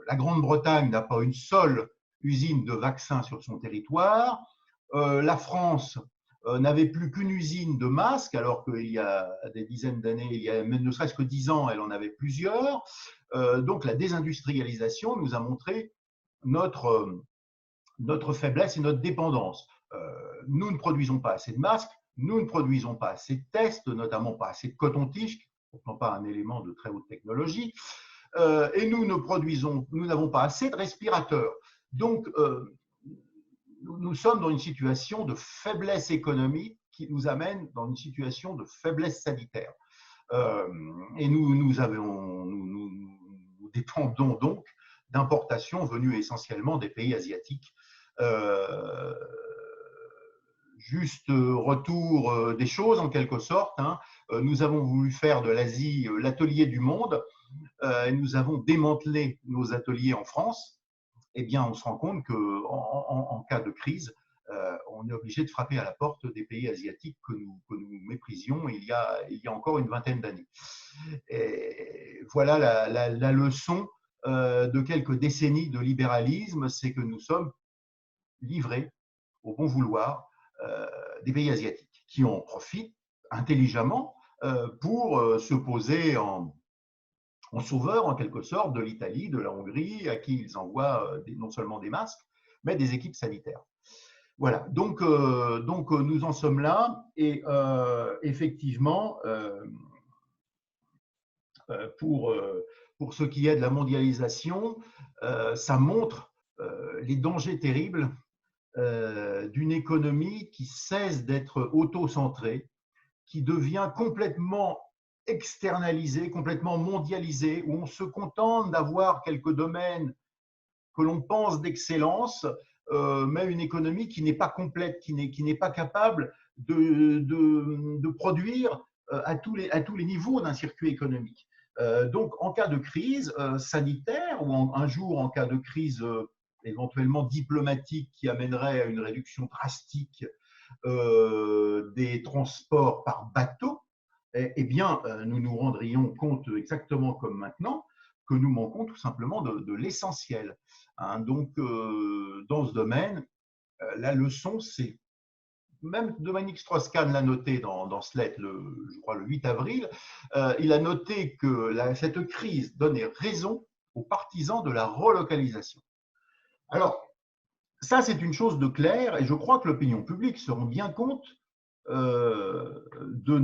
La Grande-Bretagne n'a pas une seule usine de vaccins sur son territoire. La France n'avait plus qu'une usine de masques, alors qu'il y a des dizaines d'années, il y a même ne serait-ce que 10 ans, elle en avait plusieurs. Donc la désindustrialisation nous a montré notre faiblesse et notre dépendance. Nous ne produisons pas assez de masques, nous ne produisons pas assez de tests, notamment pas assez de coton-tige, pourtant pas un élément de très haute technologie, et nous n'avons pas assez de respirateurs. Donc, nous sommes dans une situation de faiblesse économique qui nous amène dans une situation de faiblesse sanitaire. Et nous dépendons donc d'importations venues essentiellement des pays asiatiques. Juste retour des choses en quelque sorte. Nous avons voulu faire de l'Asie l'atelier du monde. Nous avons démantelé nos ateliers en France. Eh bien, on se rend compte qu'en cas de crise, on est obligé de frapper à la porte des pays asiatiques que nous méprisions il y a encore une vingtaine d'années. Et voilà la leçon de quelques décennies de libéralisme, c'est que nous sommes livrés au bon vouloir des pays asiatiques, qui en profitent intelligemment pour se poser en sauveur, en quelque sorte, de l'Italie, de la Hongrie, à qui ils envoient non seulement des masques, mais des équipes sanitaires. Voilà, donc nous en sommes là, et effectivement, pour ce qui est de la mondialisation, ça montre les dangers terribles d'une économie qui cesse d'être auto-centrée, qui devient complètement externalisée, complètement mondialisée, où on se contente d'avoir quelques domaines que l'on pense d'excellence, mais une économie qui n'est pas complète, qui n'est pas capable de produire à tous les niveaux d'un circuit économique. Donc, en cas de crise sanitaire, ou un jour en cas de crise éventuellement diplomatique qui amènerait à une réduction drastique des transports par bateau, eh bien, nous nous rendrions compte exactement comme maintenant que nous manquons tout simplement de l'essentiel. Donc, dans ce domaine, la leçon, c'est, même Dominique Strauss-Kahn l'a noté dans Slate, je crois le 8 avril, il a noté que cette crise donnait raison aux partisans de la relocalisation. Alors, ça, c'est une chose de claire, et je crois que l'opinion publique se rend bien compte de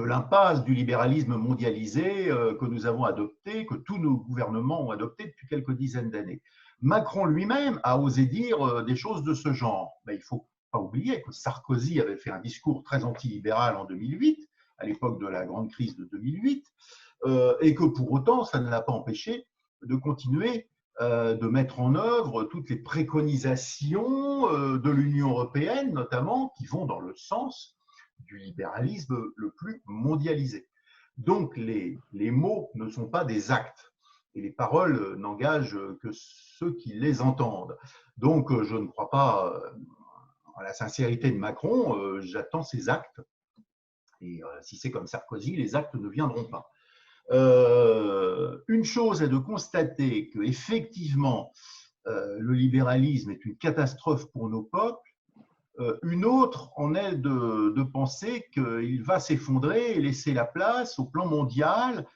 l'impasse du libéralisme mondialisé que nous avons adopté, que tous nos gouvernements ont adopté depuis quelques dizaines d'années. Macron lui-même a osé dire des choses de ce genre. Mais il ne faut pas oublier que Sarkozy avait fait un discours très antilibéral en 2008, à l'époque de la grande crise de 2008, et que pour autant, ça ne l'a pas empêché de continuer de mettre en œuvre toutes les préconisations de l'Union européenne, notamment, qui vont dans le sens du libéralisme le plus mondialisé. Donc, les mots ne sont pas des actes, et les paroles n'engagent que ceux qui les entendent. Donc, je ne crois pas à la sincérité de Macron, j'attends ses actes, et si c'est comme Sarkozy, les actes ne viendront pas. Une chose est de constater qu'effectivement, le libéralisme est une catastrophe pour nos peuples. Une autre en est de penser qu'il va s'effondrer et laisser la place au plan mondial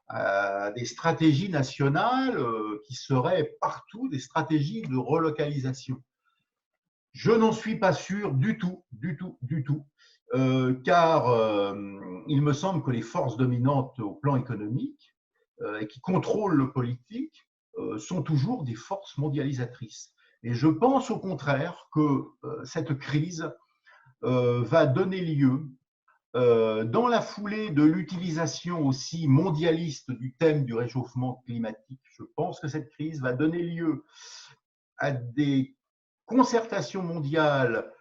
à des stratégies nationales qui seraient partout des stratégies de relocalisation. Je n'en suis pas sûr du tout, car il me semble que les forces dominantes au plan économique et qui contrôlent le politique sont toujours des forces mondialisatrices. Et je pense au contraire que cette crise va donner lieu, dans la foulée de l'utilisation aussi mondialiste du thème du réchauffement climatique, je pense que cette crise va donner lieu à des concertations mondiales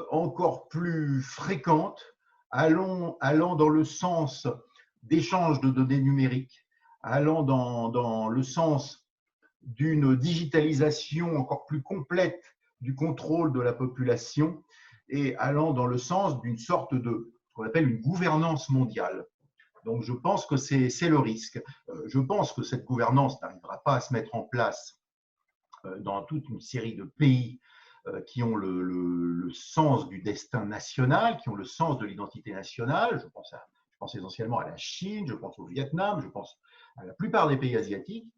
encore plus fréquentes, allant dans le sens d'échanges de données numériques, allant dans le sens d'une digitalisation encore plus complète du contrôle de la population et allant dans le sens d'une sorte de ce qu'on appelle une gouvernance mondiale. Donc je pense que c'est le risque. Je pense que cette gouvernance n'arrivera pas à se mettre en place dans toute une série de pays qui ont le sens du destin national, qui ont le sens de l'identité nationale. Je pense essentiellement à la Chine, je pense au Vietnam, je pense à la plupart des pays asiatiques.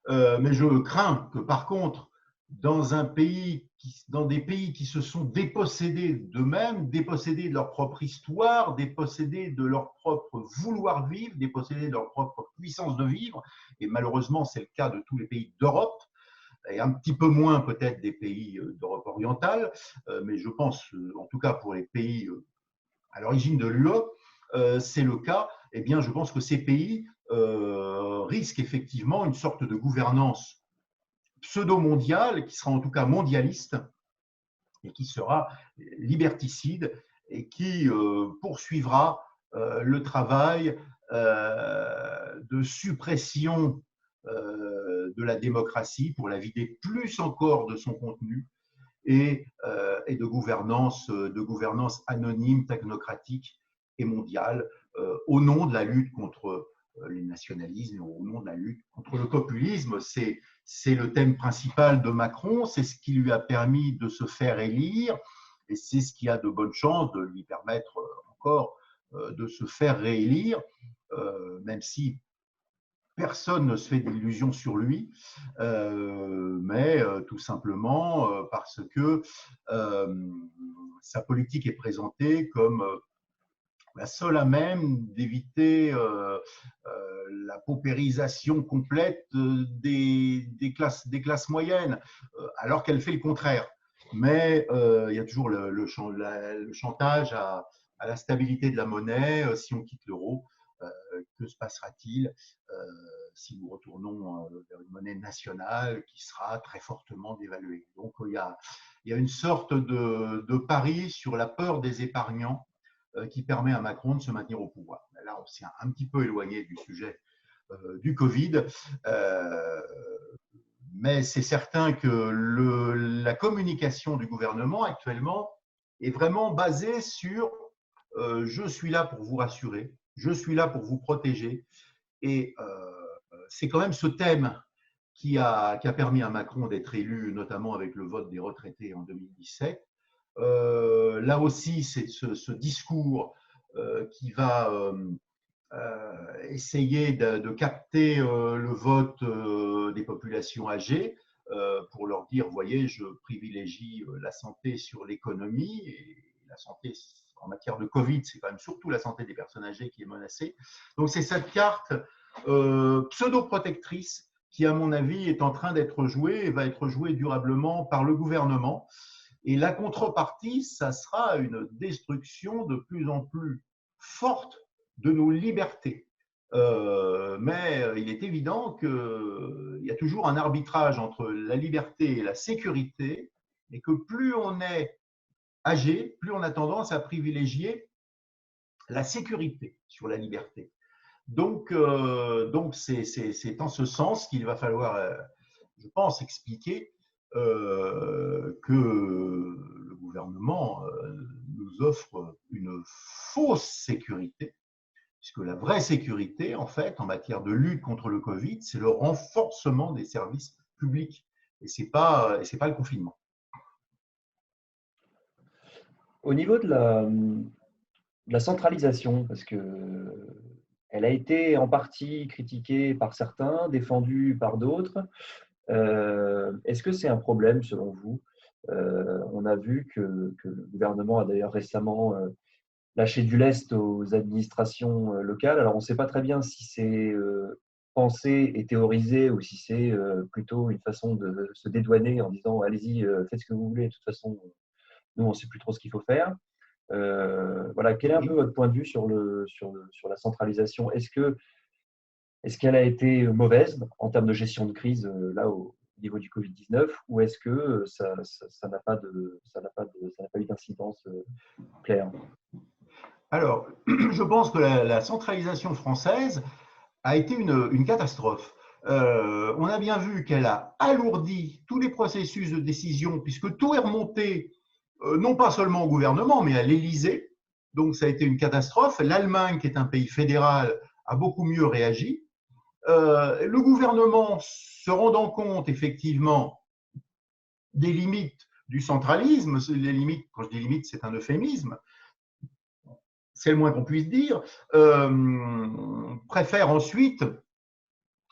Mais je crains que par contre, dans des pays qui se sont dépossédés d'eux-mêmes, dépossédés de leur propre histoire, dépossédés de leur propre vouloir vivre, dépossédés de leur propre puissance de vivre, et malheureusement c'est le cas de tous les pays d'Europe, et un petit peu moins peut-être des pays d'Europe orientale, mais je pense, en tout cas pour les pays à l'origine de l'UE, c'est le cas, eh bien je pense que ces pays risquent effectivement une sorte de gouvernance pseudo-mondiale, qui sera en tout cas mondialiste, et qui sera liberticide, et qui poursuivra le travail de suppression de la démocratie pour la vider plus encore de son contenu et de gouvernance anonyme, technocratique et mondiale au nom de la lutte contre les nationalismes, au nom de la lutte contre le populisme. C'est le thème principal de Macron, c'est ce qui lui a permis de se faire élire et c'est ce qui a de bonnes chances de lui permettre encore de se faire réélire, même si personne ne se fait d'illusions sur lui, mais tout simplement parce que sa politique est présentée comme la seule à même d'éviter la paupérisation complète des classes moyennes, alors qu'elle fait le contraire. Mais il y a toujours le chantage à la stabilité de la monnaie. Si on quitte l'euro, que se passera-t-il si nous retournons vers une monnaie nationale qui sera très fortement dévaluée? Donc il y a une sorte de pari sur la peur des épargnants qui permet à Macron de se maintenir au pouvoir. Là, on s'est un petit peu éloigné du sujet du Covid, mais c'est certain que la communication du gouvernement actuellement est vraiment basée sur je suis là pour vous rassurer, je suis là pour vous protéger, et c'est quand même ce thème qui a permis à Macron d'être élu, notamment avec le vote des retraités en 2017. Là aussi, c'est ce discours qui va essayer de capter le vote des populations âgées pour leur dire, voyez, je privilégie la santé sur l'économie, et la santé en matière de Covid, c'est quand même surtout la santé des personnes âgées qui est menacée. Donc c'est cette carte pseudo-protectrice qui, à mon avis, est en train d'être jouée et va être jouée durablement par le gouvernement. Et la contrepartie, ça sera une destruction de plus en plus forte de nos libertés. Mais il est évident qu'il y a toujours un arbitrage entre la liberté et la sécurité, et que plus on est âgé, plus on a tendance à privilégier la sécurité sur la liberté. Donc c'est en ce sens qu'il va falloir, je pense, expliquer que le gouvernement nous offre une fausse sécurité, puisque la vraie sécurité, en fait, en matière de lutte contre le Covid, c'est le renforcement des services publics, et c'est pas le confinement. Au niveau de la centralisation, parce que Elle a été en partie critiquée par certains, défendue par d'autres. Est-ce que c'est un problème selon vous? On a vu que le gouvernement a d'ailleurs récemment lâché du lest aux administrations locales. Alors on ne sait pas très bien si c'est pensé et théorisé ou si c'est plutôt une façon de se dédouaner en disant allez-y, faites ce que vous voulez, de toute façon, nous on ne sait plus trop ce qu'il faut faire. Voilà, quel est un peu Oui. votre point de vue sur la centralisation? Est-ce qu'elle a été mauvaise en termes de gestion de crise là au niveau du Covid-19 ou est-ce que ça n'a pas ça n'a pas eu d'incidence claire? Alors, je pense que la centralisation française a été une catastrophe. On a bien vu qu'elle a alourdi tous les processus de décision, puisque tout est remonté, non pas seulement au gouvernement, mais à l'Élysée. Donc, ça a été une catastrophe. L'Allemagne, qui est un pays fédéral, a beaucoup mieux réagi. Le gouvernement, se rendant compte effectivement des limites du centralisme, les limites, quand je dis limites, c'est un euphémisme, c'est le moins qu'on puisse dire, préfère ensuite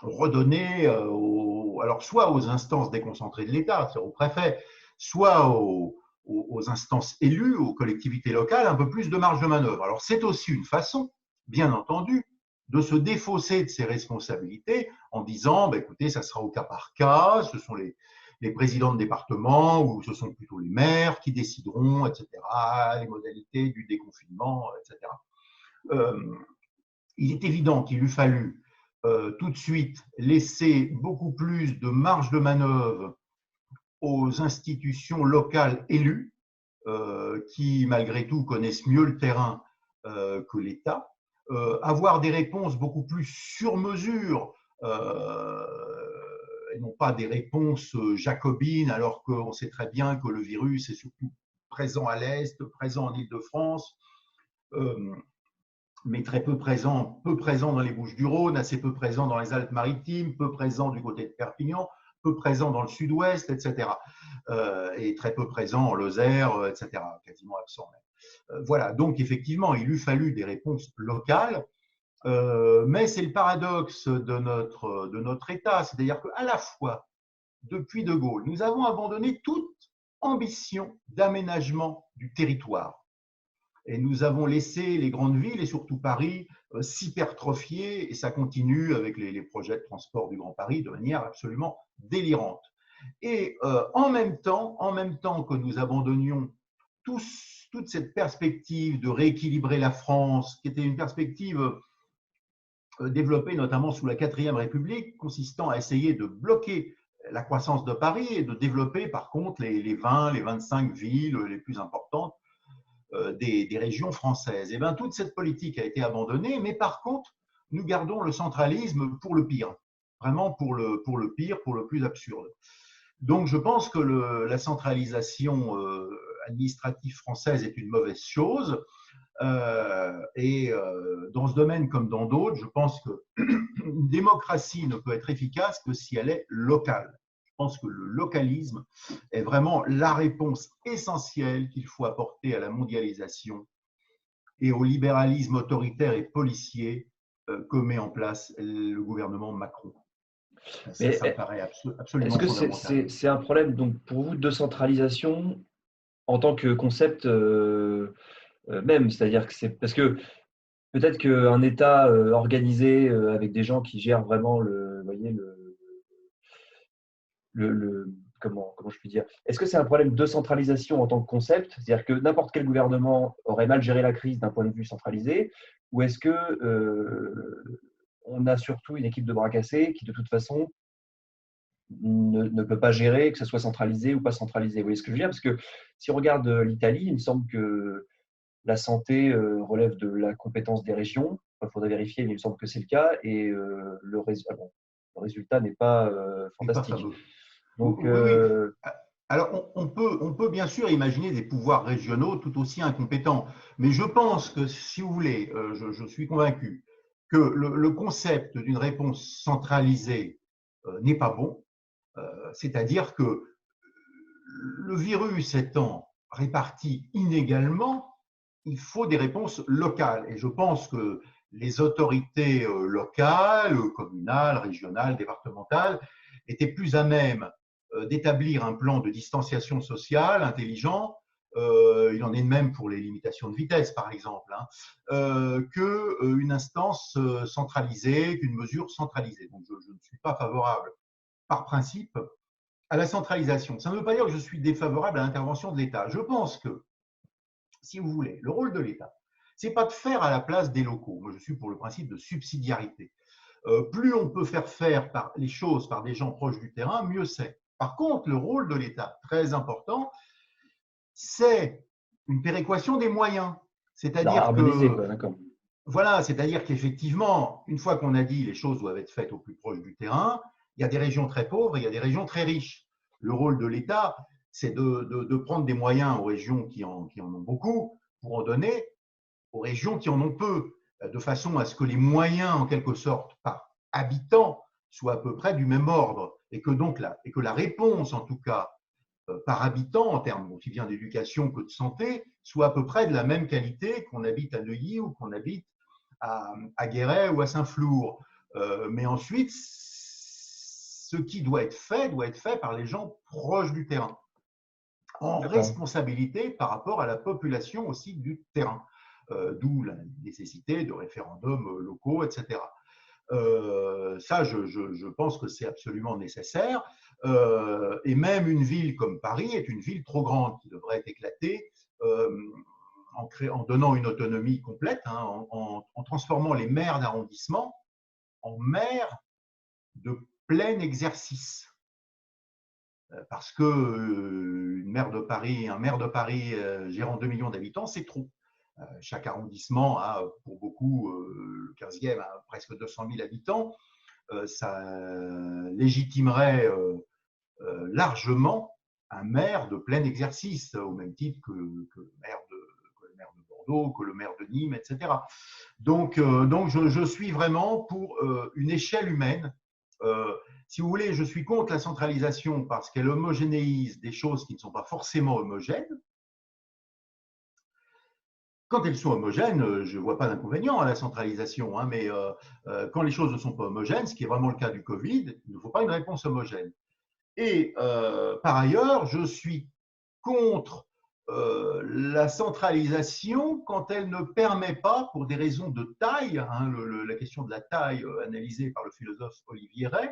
redonner alors soit aux instances déconcentrées de l'État, c'est-à-dire aux préfets, soit aux instances élues, aux collectivités locales, un peu plus de marge de manœuvre. Alors c'est aussi une façon, bien entendu, de se défausser de ses responsabilités en disant, bah, écoutez, ça sera au cas par cas, ce sont les présidents de département ou ce sont plutôt les maires qui décideront, etc., les modalités du déconfinement, etc. Il est évident qu'il eût fallu tout de suite laisser beaucoup plus de marge de manœuvre aux institutions locales élues, qui malgré tout connaissent mieux le terrain que l'État, avoir des réponses beaucoup plus sur mesure, et non pas des réponses jacobines, alors qu'on sait très bien que le virus est surtout présent à l'Est, présent en Île-de-France, mais très peu présent dans les Bouches-du-Rhône, assez peu présent dans les Alpes-Maritimes, peu présent du côté de Perpignan, peu présent dans le sud-ouest, etc. Et très peu présent en Lozère, etc. Quasiment absent même. Voilà, donc effectivement, il eût fallu des réponses locales, mais c'est le paradoxe de notre État, c'est-à-dire qu'à la fois, depuis De Gaulle, nous avons abandonné toute ambition d'aménagement du territoire. Et nous avons laissé les grandes villes, et surtout Paris, s'hypertrophier, et ça continue avec les projets de transport du Grand Paris de manière absolument délirante. Et en même temps que nous abandonnions toute cette perspective de rééquilibrer la France, qui était une perspective développée notamment sous la 4e République, consistant à essayer de bloquer la croissance de Paris et de développer par contre les 20, les 25 villes les plus importantes des régions françaises. Et bien, toute cette politique a été abandonnée, mais par contre, nous gardons le centralisme pour le pire, vraiment pour le pire, pour le plus absurde. Donc, je pense que la centralisation administrative française est une mauvaise chose. Et dans ce domaine comme dans d'autres, je pense qu'une démocratie ne peut être efficace que si elle est locale. Je pense que le localisme est vraiment la réponse essentielle qu'il faut apporter à la mondialisation et au libéralisme autoritaire et policier que met en place le gouvernement Macron. Ça me paraît absolument est-ce que fondamental. c'est un problème donc, pour vous de centralisation en tant que concept même? C'est-à-dire que c'est parce que peut-être qu'un État organisé avec des gens qui gèrent vraiment vous voyez, comment je puis dire? Est-ce que c'est un problème de centralisation en tant que concept? C'est-à-dire que n'importe quel gouvernement aurait mal géré la crise d'un point de vue centralisé? Ou est-ce que on a surtout une équipe de bras cassés qui, de toute façon, ne peut pas gérer, que ce soit centralisé ou pas centralisé? Vous voyez ce que je veux dire? Parce que si on regarde l'Italie, il me semble que la santé relève de la compétence des régions. Il faudrait vérifier, mais il me semble que c'est le cas. Et le résultat n'est pas Et pas fantastique. fameux. Donc, Oui, oui. Alors, on peut bien sûr imaginer des pouvoirs régionaux tout aussi incompétents, mais je pense que, si vous voulez, je suis convaincu que le concept d'une réponse centralisée n'est pas bon, c'est-à-dire que le virus étant réparti inégalement, il faut des réponses locales. Et je pense que les autorités locales, communales, régionales, départementales, étaient plus à même d'établir un plan de distanciation sociale intelligent. Il en est de même pour les limitations de vitesse, par exemple, qu'une instance centralisée, qu'une mesure centralisée. Donc, je ne suis pas favorable, par principe, à la centralisation. Ça ne veut pas dire que je suis défavorable à l'intervention de l'État. Je pense que, si vous voulez, le rôle de l'État, c'est pas de faire à la place des locaux. Moi, je suis pour le principe de subsidiarité. Plus on peut faire les choses par des gens proches du terrain, mieux c'est. Par contre, le rôle de l'État, très important, c'est une péréquation des moyens. C'est-à-dire harmoniser, que, quoi, d'accord. voilà, c'est-à-dire qu'effectivement, une fois qu'on a dit les choses doivent être faites au plus proche du terrain, il y a des régions très pauvres et il y a des régions très riches. Le rôle de l'État, c'est de prendre des moyens aux régions qui en ont beaucoup pour en donner aux régions qui en ont peu, de façon à ce que les moyens, en quelque sorte, par habitant, soient à peu près du même ordre et que la réponse, en tout cas, par habitant, en termes aussi bien d'éducation que de santé, soit à peu près de la même qualité qu'on habite à Neuilly ou qu'on habite à Guéret ou à Saint-Flour. Mais ensuite, ce qui doit être fait par les gens proches du terrain, en responsabilité par rapport à la population aussi du terrain. D'où la nécessité de référendums locaux, etc. Ça, je pense que c'est absolument nécessaire. Et même une ville comme Paris est une ville trop grande qui devrait être éclatée en donnant une autonomie complète, en transformant les maires d'arrondissement en maires de plein exercice. Parce que un maire de Paris gérant 2 millions d'habitants, c'est trop. Chaque arrondissement a, pour beaucoup, le 15e a presque 200 000 habitants. Ça légitimerait largement un maire de plein exercice, au même titre que le maire de Bordeaux, que le maire de Nîmes, etc. Donc je suis vraiment pour une échelle humaine. Si vous voulez, je suis contre la centralisation parce qu'elle homogénéise des choses qui ne sont pas forcément homogènes. Quand elles sont homogènes, je ne vois pas d'inconvénient à la centralisation, mais quand les choses ne sont pas homogènes, ce qui est vraiment le cas du Covid, il ne faut pas une réponse homogène. Et par ailleurs, je suis contre la centralisation quand elle ne permet pas, pour des raisons de taille, la question de la taille analysée par le philosophe Olivier Rey,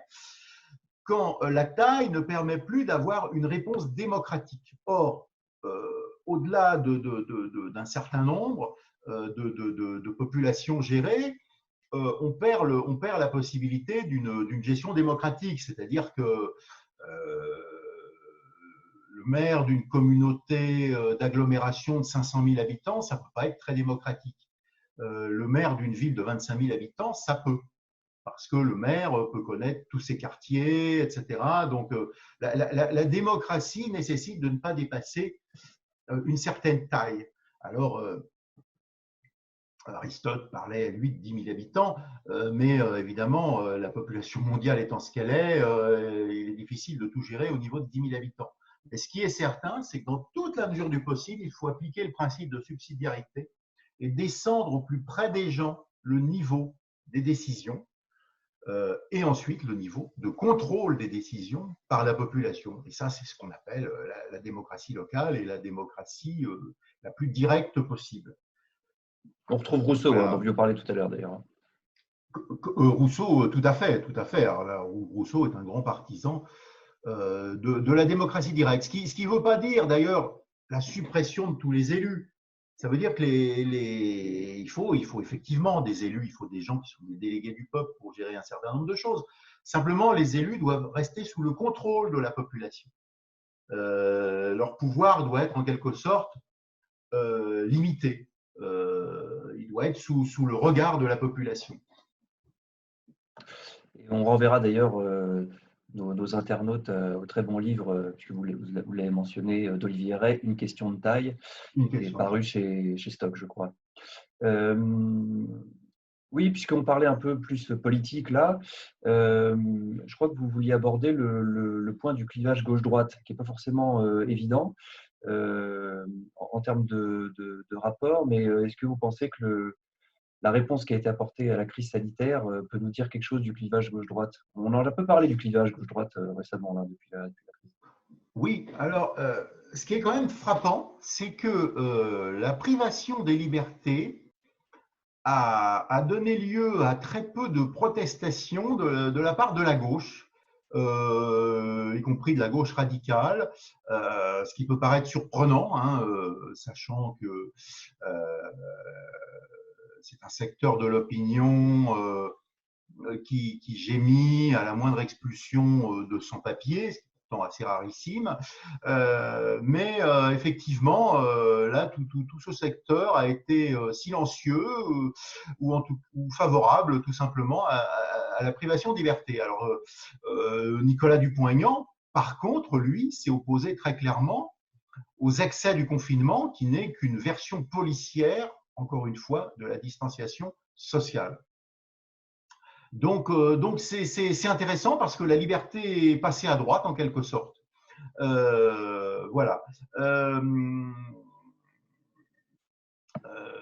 quand la taille ne permet plus d'avoir une réponse démocratique. Or, au-delà d'un certain nombre de populations gérées, on perd la possibilité d'une gestion démocratique. C'est-à-dire que le maire d'une communauté d'agglomération de 500 000 habitants, ça ne peut pas être très démocratique. Le maire d'une ville de 25 000 habitants, ça peut. Parce que le maire peut connaître tous ses quartiers, etc. Donc, la démocratie nécessite de ne pas dépasser une certaine taille. Alors, Aristote parlait, lui, de 10 000 habitants, mais évidemment, la population mondiale étant ce qu'elle est, il est difficile de tout gérer au niveau de 10 000 habitants. Mais ce qui est certain, c'est que dans toute la mesure du possible, il faut appliquer le principe de subsidiarité et descendre au plus près des gens le niveau des décisions et ensuite le niveau de contrôle des décisions par la population. Et ça, c'est ce qu'on appelle la démocratie locale et la démocratie la plus directe possible. On retrouve Rousseau, Voilà. dont je parlais tout à l'heure d'ailleurs. Rousseau, tout à fait, tout à fait. Alors là, Rousseau est un grand partisan de la démocratie directe. Ce qui ne veut pas dire d'ailleurs la suppression de tous les élus. Ça veut dire que il faut effectivement des élus, il faut des gens qui sont des délégués du peuple pour gérer un certain nombre de choses. Simplement, les élus doivent rester sous le contrôle de la population. Leur pouvoir doit être en quelque sorte limité. Il doit être sous le regard de la population. Et on renverra d'ailleurs nos internautes au très bon livre, puisque vous l'avez mentionné, d'Olivier Rey, Une question de taille, qui est paru chez Stock, je crois. Oui, puisqu'on parlait un peu plus politique là, je crois que vous vouliez aborder le point du clivage gauche-droite, qui n'est pas forcément évident en termes de rapport, mais est-ce que vous pensez que la réponse qui a été apportée à la crise sanitaire peut nous dire quelque chose du clivage gauche-droite? On en a un peu parlé du clivage gauche-droite récemment, là, depuis la crise. Oui, alors, ce qui est quand même frappant, c'est que la privation des libertés a donné lieu à très peu de protestations de la part de la gauche, y compris de la gauche radicale, ce qui peut paraître surprenant, hein, sachant que c'est un secteur de l'opinion qui gémit à la moindre expulsion de sans-papiers, ce qui est pourtant assez rarissime. Mais effectivement, là, tout ce secteur a été silencieux ou favorable tout simplement à la privation de liberté. Alors, Nicolas Dupont-Aignan, par contre, lui, s'est opposé très clairement aux excès du confinement, qui n'est qu'une version policière, encore une fois, de la distanciation sociale. Donc c'est intéressant parce que la liberté est passée à droite en quelque sorte. Voilà.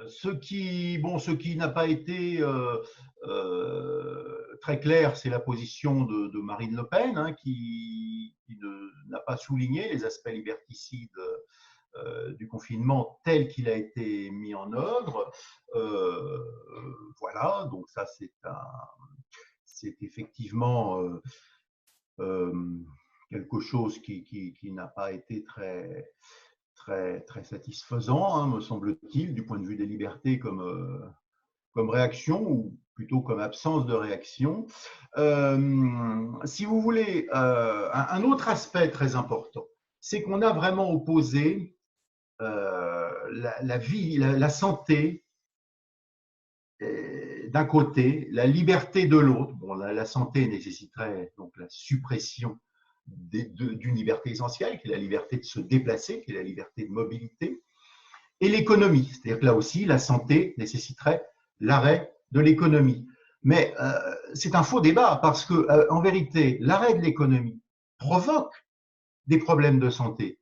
Ce qui n'a pas été très clair, c'est la position de Marine Le Pen, hein, qui n'a pas souligné les aspects liberticides du confinement tel qu'il a été mis en œuvre. Voilà, donc ça c'est effectivement quelque chose qui n'a pas été très satisfaisant, hein, me semble-t-il, du point de vue des libertés comme réaction, ou plutôt comme absence de réaction. Si vous voulez, un autre aspect très important, c'est qu'on a vraiment opposé la vie, la santé d'un côté, la liberté de l'autre. Bon, la santé nécessiterait donc la suppression d'une liberté essentielle, qui est la liberté de se déplacer, qui est la liberté de mobilité, et l'économie. C'est-à-dire que là aussi, la santé nécessiterait l'arrêt de l'économie. Mais c'est un faux débat parce que, en vérité, l'arrêt de l'économie provoque des problèmes de santé.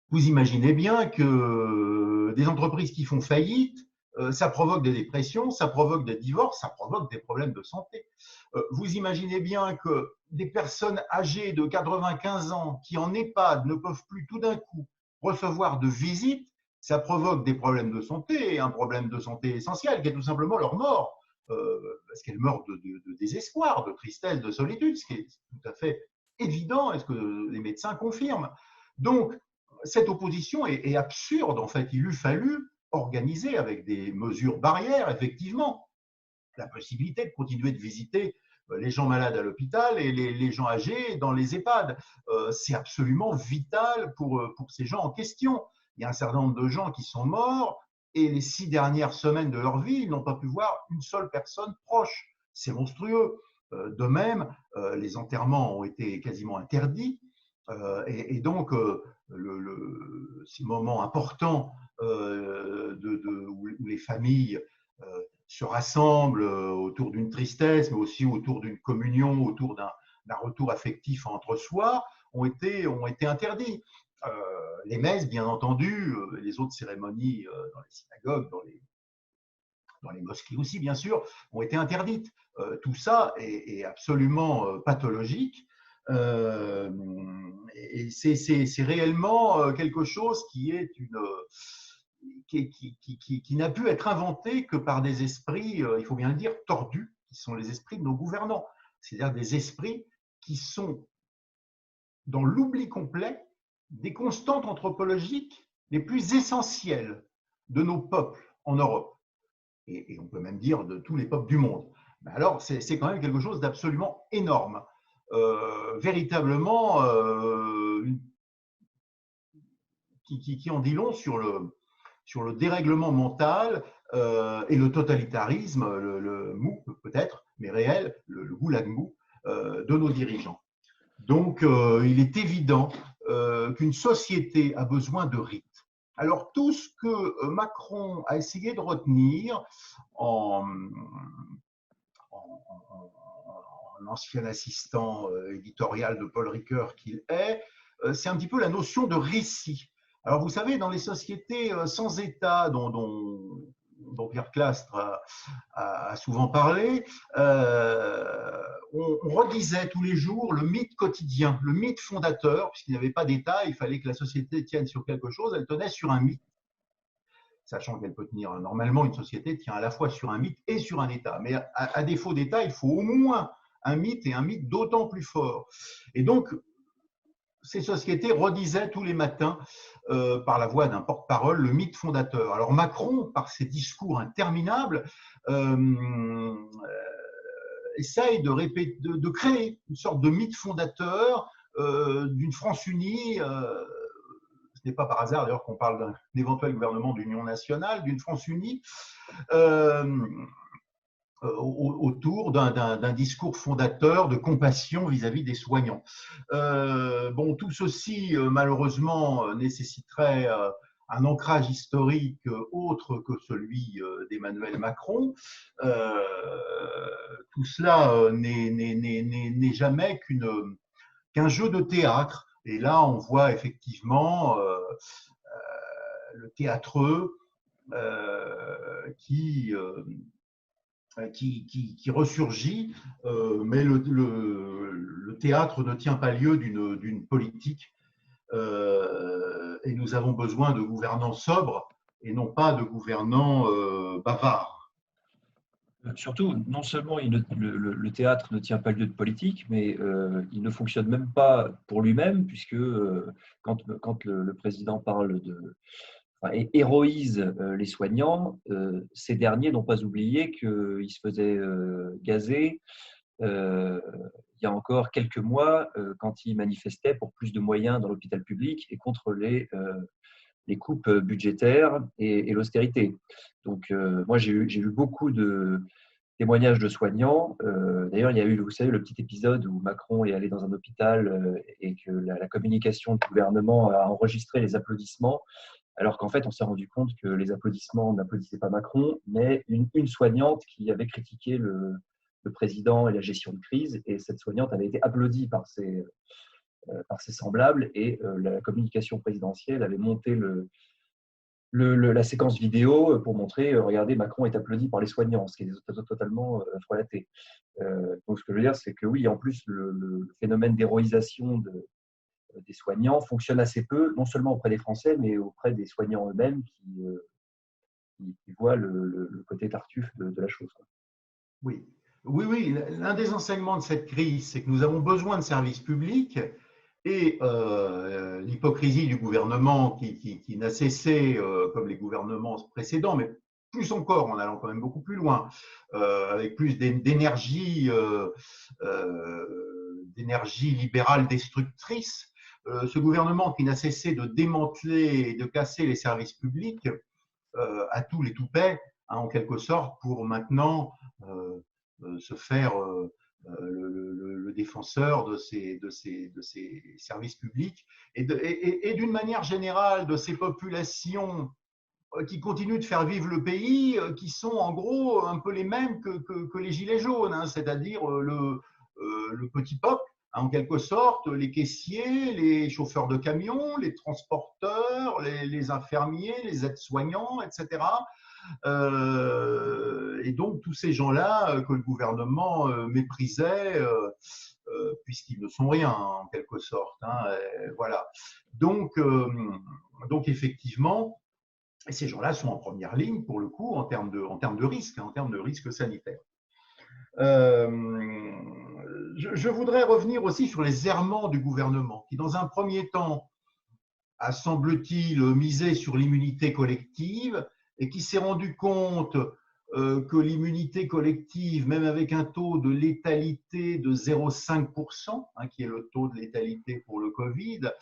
Vous imaginez bien que des entreprises qui font faillite, ça provoque des dépressions, ça provoque des divorces, ça provoque des problèmes de santé. Vous imaginez bien que des personnes âgées de 95 ans qui en EHPAD ne peuvent plus tout d'un coup recevoir de visites, ça provoque des problèmes de santé, et un problème de santé essentiel qui est tout simplement leur mort, parce qu'elles meurent de désespoir, de tristesse, de solitude, ce qui est tout à fait évident, est-ce que les médecins confirment. Donc, cette opposition est absurde, en fait. Il eût fallu organiser avec des mesures barrières, effectivement, la possibilité de continuer de visiter les gens malades à l'hôpital et les gens âgés dans les EHPAD. C'est absolument vital pour ces gens en question. Il y a un certain nombre de gens qui sont morts et les 6 dernières semaines de leur vie, ils n'ont pas pu voir une seule personne proche. C'est monstrueux. De même, les enterrements ont été quasiment interdits. Et donc, ces moments importants où les familles se rassemblent autour d'une tristesse, mais aussi autour d'une communion, autour d'un retour affectif entre soi, ont été interdits. Les messes, bien entendu, les autres cérémonies dans les synagogues, dans les mosquées aussi, bien sûr, ont été interdites. Tout ça est absolument pathologique. Et c'est réellement quelque chose qui est qui n'a pu être inventé que par des esprits, il faut bien le dire, tordus, qui sont les esprits de nos gouvernants. C'est-à-dire des esprits qui sont dans l'oubli complet des constantes anthropologiques les plus essentielles de nos peuples en Europe. Et on peut même dire de tous les peuples du monde. Mais alors, c'est quand même quelque chose d'absolument énorme. Véritablement, qui en dit long sur le dérèglement mental et le totalitarisme, le mou peut-être, mais réel, le goulag mou de nos dirigeants. Donc, il est évident qu'une société a besoin de rites. Alors, tout ce que Macron a essayé de retenir en ancien assistant éditorial de Paul Ricoeur qu'il est, c'est un petit peu la notion de récit. Alors, vous savez, dans les sociétés sans État, dont dont Pierre Clastre a souvent parlé, on redisait tous les jours le mythe quotidien, le mythe fondateur, puisqu'il n'y avait pas d'État, il fallait que la société tienne sur quelque chose, elle tenait sur un mythe, sachant qu'elle peut tenir, normalement, une société tient à la fois sur un mythe et sur un État. Mais à défaut d'État, il faut au moins un mythe, et un mythe d'autant plus fort. Et donc, ces sociétés redisaient tous les matins, par la voix d'un porte-parole, le mythe fondateur. Alors Macron, par ses discours interminables, essaye de créer une sorte de mythe fondateur d'une France unie. Ce n'est pas par hasard d'ailleurs qu'on parle d'un éventuel gouvernement d'union nationale, d'une France unie. Autour d'un discours fondateur de compassion vis-à-vis des soignants. Bon, tout ceci, malheureusement, nécessiterait un ancrage historique autre que celui d'Emmanuel Macron. Tout cela n'est jamais qu'un jeu de théâtre. Et là, on voit effectivement le théâtreux qui ressurgit, mais le théâtre ne tient pas lieu d'une politique, et nous avons besoin de gouvernants sobres et non pas de gouvernants bavards. Surtout, non seulement le théâtre ne tient pas lieu de politique, mais il ne fonctionne même pas pour lui-même, puisque quand le président parle et héroïse les soignants, ces derniers n'ont pas oublié qu'ils se faisaient gazer il y a encore quelques mois quand ils manifestaient pour plus de moyens dans l'hôpital public et contre les coupes budgétaires et l'austérité. Donc, moi, j'ai eu beaucoup de témoignages de soignants. D'ailleurs, il y a eu, vous savez, le petit épisode où Macron est allé dans un hôpital et que la communication du gouvernement a enregistré les applaudissements, alors qu'en fait, on s'est rendu compte que les applaudissements n'applaudissaient pas Macron, mais une soignante qui avait critiqué le président et la gestion de crise, et cette soignante avait été applaudie par ses semblables, et la communication présidentielle avait monté la séquence vidéo pour montrer, regardez, Macron est applaudi par les soignants, ce qui est totalement relaté. Donc, ce que je veux dire, c'est que oui, en plus, le phénomène d'héroïsation des soignants fonctionne assez peu, non seulement auprès des Français, mais auprès des soignants eux-mêmes qui voient le côté tartuffe de la chose. Oui, oui. L'un des enseignements de cette crise, c'est que nous avons besoin de services publics, et l'hypocrisie du gouvernement qui n'a cessé, comme les gouvernements précédents, mais plus encore en allant quand même beaucoup plus loin, avec plus d'énergie libérale destructrice. Ce gouvernement qui n'a cessé de démanteler et de casser les services publics à tous les toupets, hein, en quelque sorte, pour maintenant se faire le défenseur de ces services publics et d'une manière générale de ces populations qui continuent de faire vivre le pays, qui sont en gros un peu les mêmes que les gilets jaunes, hein, c'est-à-dire le petit peuple, hein, en quelque sorte, les caissiers, les chauffeurs de camions, les transporteurs, les infirmiers, les aides-soignants, etc. Et donc tous ces gens-là que le gouvernement méprisait, puisqu'ils ne sont rien, hein, en quelque sorte, hein, voilà. Donc effectivement, ces gens-là sont en première ligne pour le coup en termes de risque, hein, en termes de risque sanitaire. Je voudrais revenir aussi sur les errements du gouvernement, qui dans un premier temps a, semble-t-il, misé sur l'immunité collective, et qui s'est rendu compte que l'immunité collective, même avec un taux de létalité de 0,5%, hein, qui est le taux de létalité pour le Covid,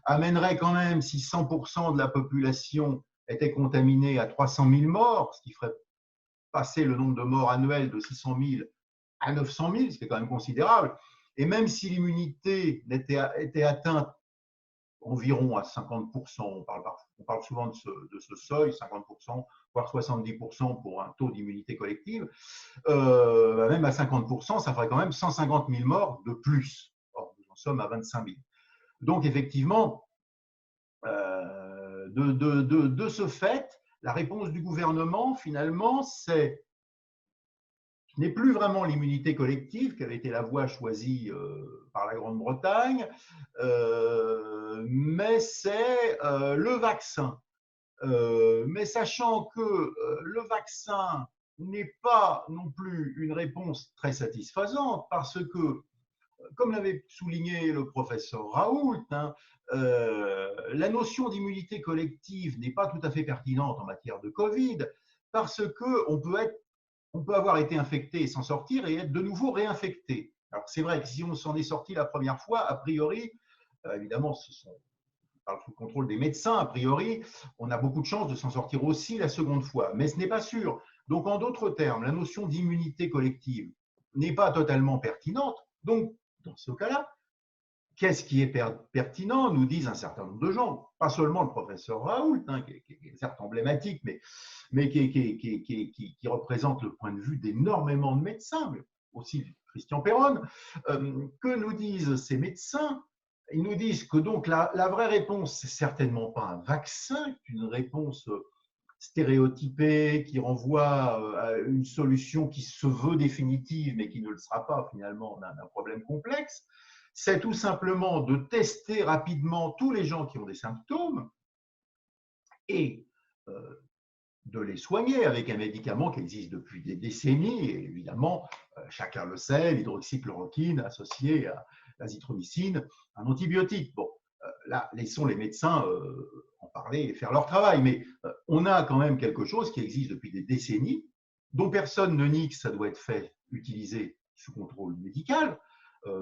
amènerait quand même, si 100% de la population était contaminée, à 300 000 morts, ce qui ferait passer le nombre de morts annuels de 600 000 à 900 000, ce qui est quand même considérable. Et même si l'immunité était atteinte environ à 50%, on parle souvent de ce seuil, 50%, voire 70% pour un taux d'immunité collective, même à 50%, ça ferait quand même 150 000 morts de plus. Or, nous en sommes à 25 000. Donc, effectivement, de ce fait, la réponse du gouvernement, finalement, ce n'est plus vraiment l'immunité collective qui avait été la voie choisie par la Grande-Bretagne, mais c'est le vaccin. Mais sachant que le vaccin n'est pas non plus une réponse très satisfaisante, parce que, comme l'avait souligné le professeur Raoult, la notion d'immunité collective n'est pas tout à fait pertinente en matière de Covid, parce qu'on peut avoir été infecté et s'en sortir et être de nouveau réinfecté. Alors c'est vrai que si on s'en est sorti la première fois, a priori, évidemment, sous le contrôle des médecins, a priori, on a beaucoup de chances de s'en sortir aussi la seconde fois. Mais ce n'est pas sûr. Donc, en d'autres termes, la notion d'immunité collective n'est pas totalement pertinente. Donc, dans ce cas-là, qu'est-ce qui est pertinent, nous disent un certain nombre de gens, pas seulement le professeur Raoult, qui est certes emblématique, mais qui représente le point de vue d'énormément de médecins, mais aussi Christian Perron. Que nous disent ces médecins? Ils nous disent que donc la vraie réponse, c'est certainement pas un vaccin, une réponse stéréotypée qui renvoie à une solution qui se veut définitive, mais qui ne le sera pas finalement d'un problème complexe. C'est tout simplement de tester rapidement tous les gens qui ont des symptômes et de les soigner avec un médicament qui existe depuis des décennies. Et évidemment, chacun le sait, l'hydroxychloroquine associée à l'azithromycine, un antibiotique. Bon, là, laissons les médecins en parler et faire leur travail. Mais on a quand même quelque chose qui existe depuis des décennies, dont personne ne nie que ça doit être fait, utilisé sous contrôle médical,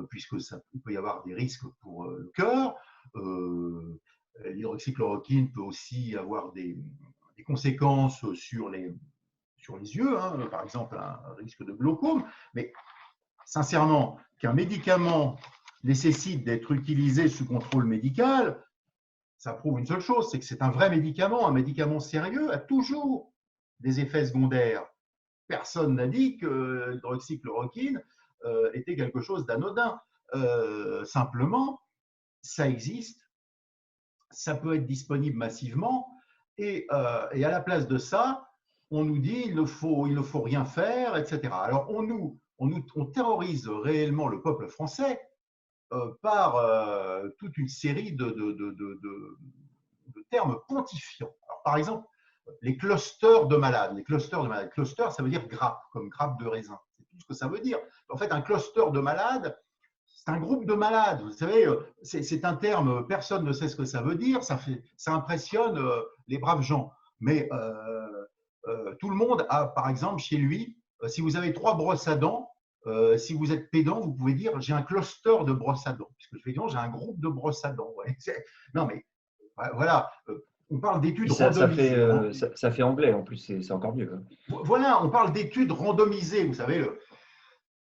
puisque il peut y avoir des risques pour le cœur. L'hydroxychloroquine peut aussi avoir des conséquences sur les yeux, par exemple un risque de glaucome. Mais sincèrement, qu'un médicament nécessite d'être utilisé sous contrôle médical, ça prouve une seule chose, c'est que c'est un vrai médicament. Un médicament sérieux a toujours des effets secondaires. Personne n'a dit que l'hydroxychloroquine était quelque chose d'anodin. Simplement, ça existe, ça peut être disponible massivement, et à la place de ça, on nous dit il ne faut rien faire, etc. Alors on terrorise réellement le peuple français par toute une série de termes pontifiants. Alors, par exemple, les clusters de malades. Les clusters de malades. Cluster, ça veut dire grappe, comme grappe de raisin. C'est tout ce que ça veut dire. En fait, un cluster de malades, c'est un groupe de malades. Vous savez, c'est un terme, personne ne sait ce que ça veut dire. Ça impressionne les braves gens. Mais tout le monde a, par exemple, chez lui, si vous avez 3 brosses à dents, si vous êtes pédant, vous pouvez dire j'ai un cluster de brosses à dents. Puisque je vais dire j'ai un groupe de brosses à dents. Ouais. Non, mais voilà. On parle d'études randomisées. Ça fait anglais en plus, c'est encore mieux. Voilà, on parle d'études randomisées. Vous savez,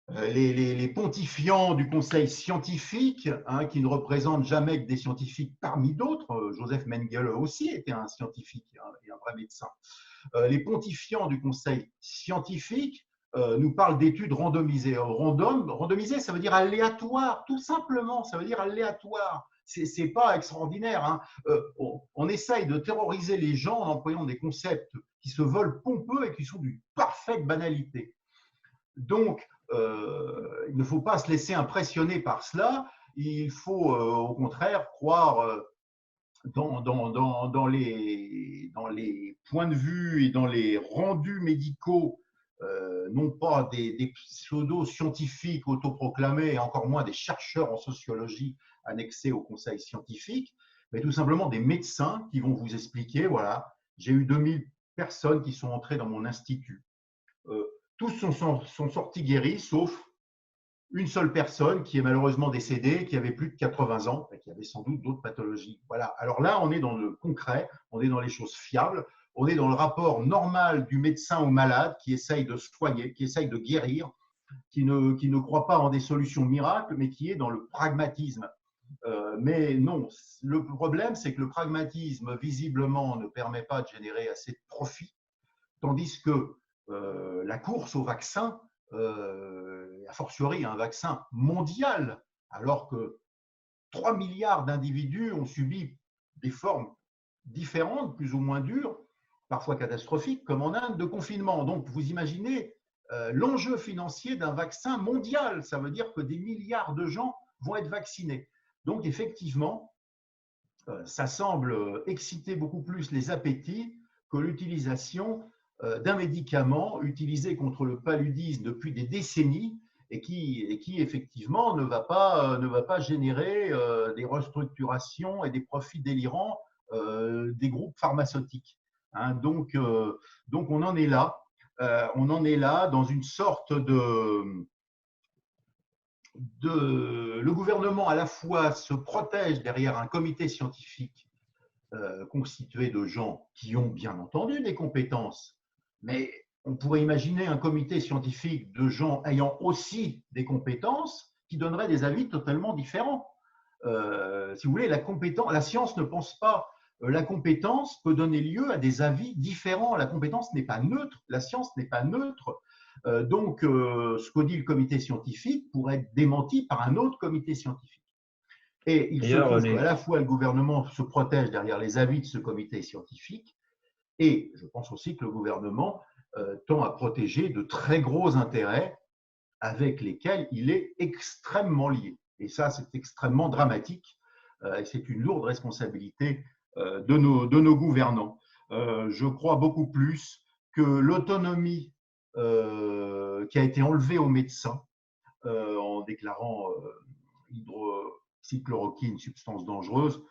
les pontifiants du conseil scientifique, qui ne représentent jamais que des scientifiques parmi d'autres. Joseph Mengele aussi était un scientifique et un vrai médecin. Les pontifiants du conseil scientifique nous parlent d'études randomisées. Randomisé, ça veut dire aléatoire, tout simplement, ça veut dire aléatoire. C'est pas extraordinaire. On essaye de terroriser les gens en employant des concepts qui se veulent pompeux et qui sont d'une parfaite banalité. Donc, il ne faut pas se laisser impressionner par cela. Il faut, au contraire, croire dans les points de vue et dans les rendus médicaux, non pas des pseudo-scientifiques autoproclamés, et encore moins des chercheurs en sociologie annexés au conseil scientifique, mais tout simplement des médecins qui vont vous expliquer, voilà, j'ai eu 2000 personnes qui sont entrées dans mon institut. Tous sont sortis guéris, sauf une seule personne qui est malheureusement décédée, qui avait plus de 80 ans et qui avait sans doute d'autres pathologies. Voilà. Alors là, on est dans le concret, on est dans les choses fiables, on est dans le rapport normal du médecin au malade qui essaye de soigner, qui essaye de guérir, qui ne croit pas en des solutions miracles, mais qui est dans le pragmatisme. Mais non, le problème, c'est que le pragmatisme, visiblement, ne permet pas de générer assez de profit, tandis que la course au vaccin, a fortiori un vaccin mondial, alors que 3 milliards d'individus ont subi des formes différentes, plus ou moins dures, parfois catastrophiques, comme en Inde, de confinement. Donc, vous imaginez l'enjeu financier d'un vaccin mondial. Ça veut dire que des milliards de gens vont être vaccinés. Donc, effectivement, ça semble exciter beaucoup plus les appétits que l'utilisation d'un médicament utilisé contre le paludisme depuis des décennies et qui effectivement ne va pas générer des restructurations et des profits délirants des groupes pharmaceutiques. Hein, donc on en est là. On en est là dans une sorte le gouvernement à la fois se protège derrière un comité scientifique constitué de gens qui ont bien entendu des compétences, mais on pourrait imaginer un comité scientifique de gens ayant aussi des compétences qui donneraient des avis totalement différents. Si vous voulez, la science ne pense pas. La compétence peut donner lieu à des avis différents. La compétence n'est pas neutre, la science n'est pas neutre. Donc, ce que dit le comité scientifique pourrait être démenti par un autre comité scientifique. Et il se D'ailleurs, trouve qu'à la fois le gouvernement se protège derrière les avis de ce comité scientifique, et je pense aussi que le gouvernement tend à protéger de très gros intérêts avec lesquels il est extrêmement lié. Et ça, c'est extrêmement dramatique. Et c'est une lourde responsabilité de nos gouvernants. Je crois beaucoup plus que l'autonomie qui a été enlevée aux médecins en déclarant hydroxychloroquine, substance dangereuse,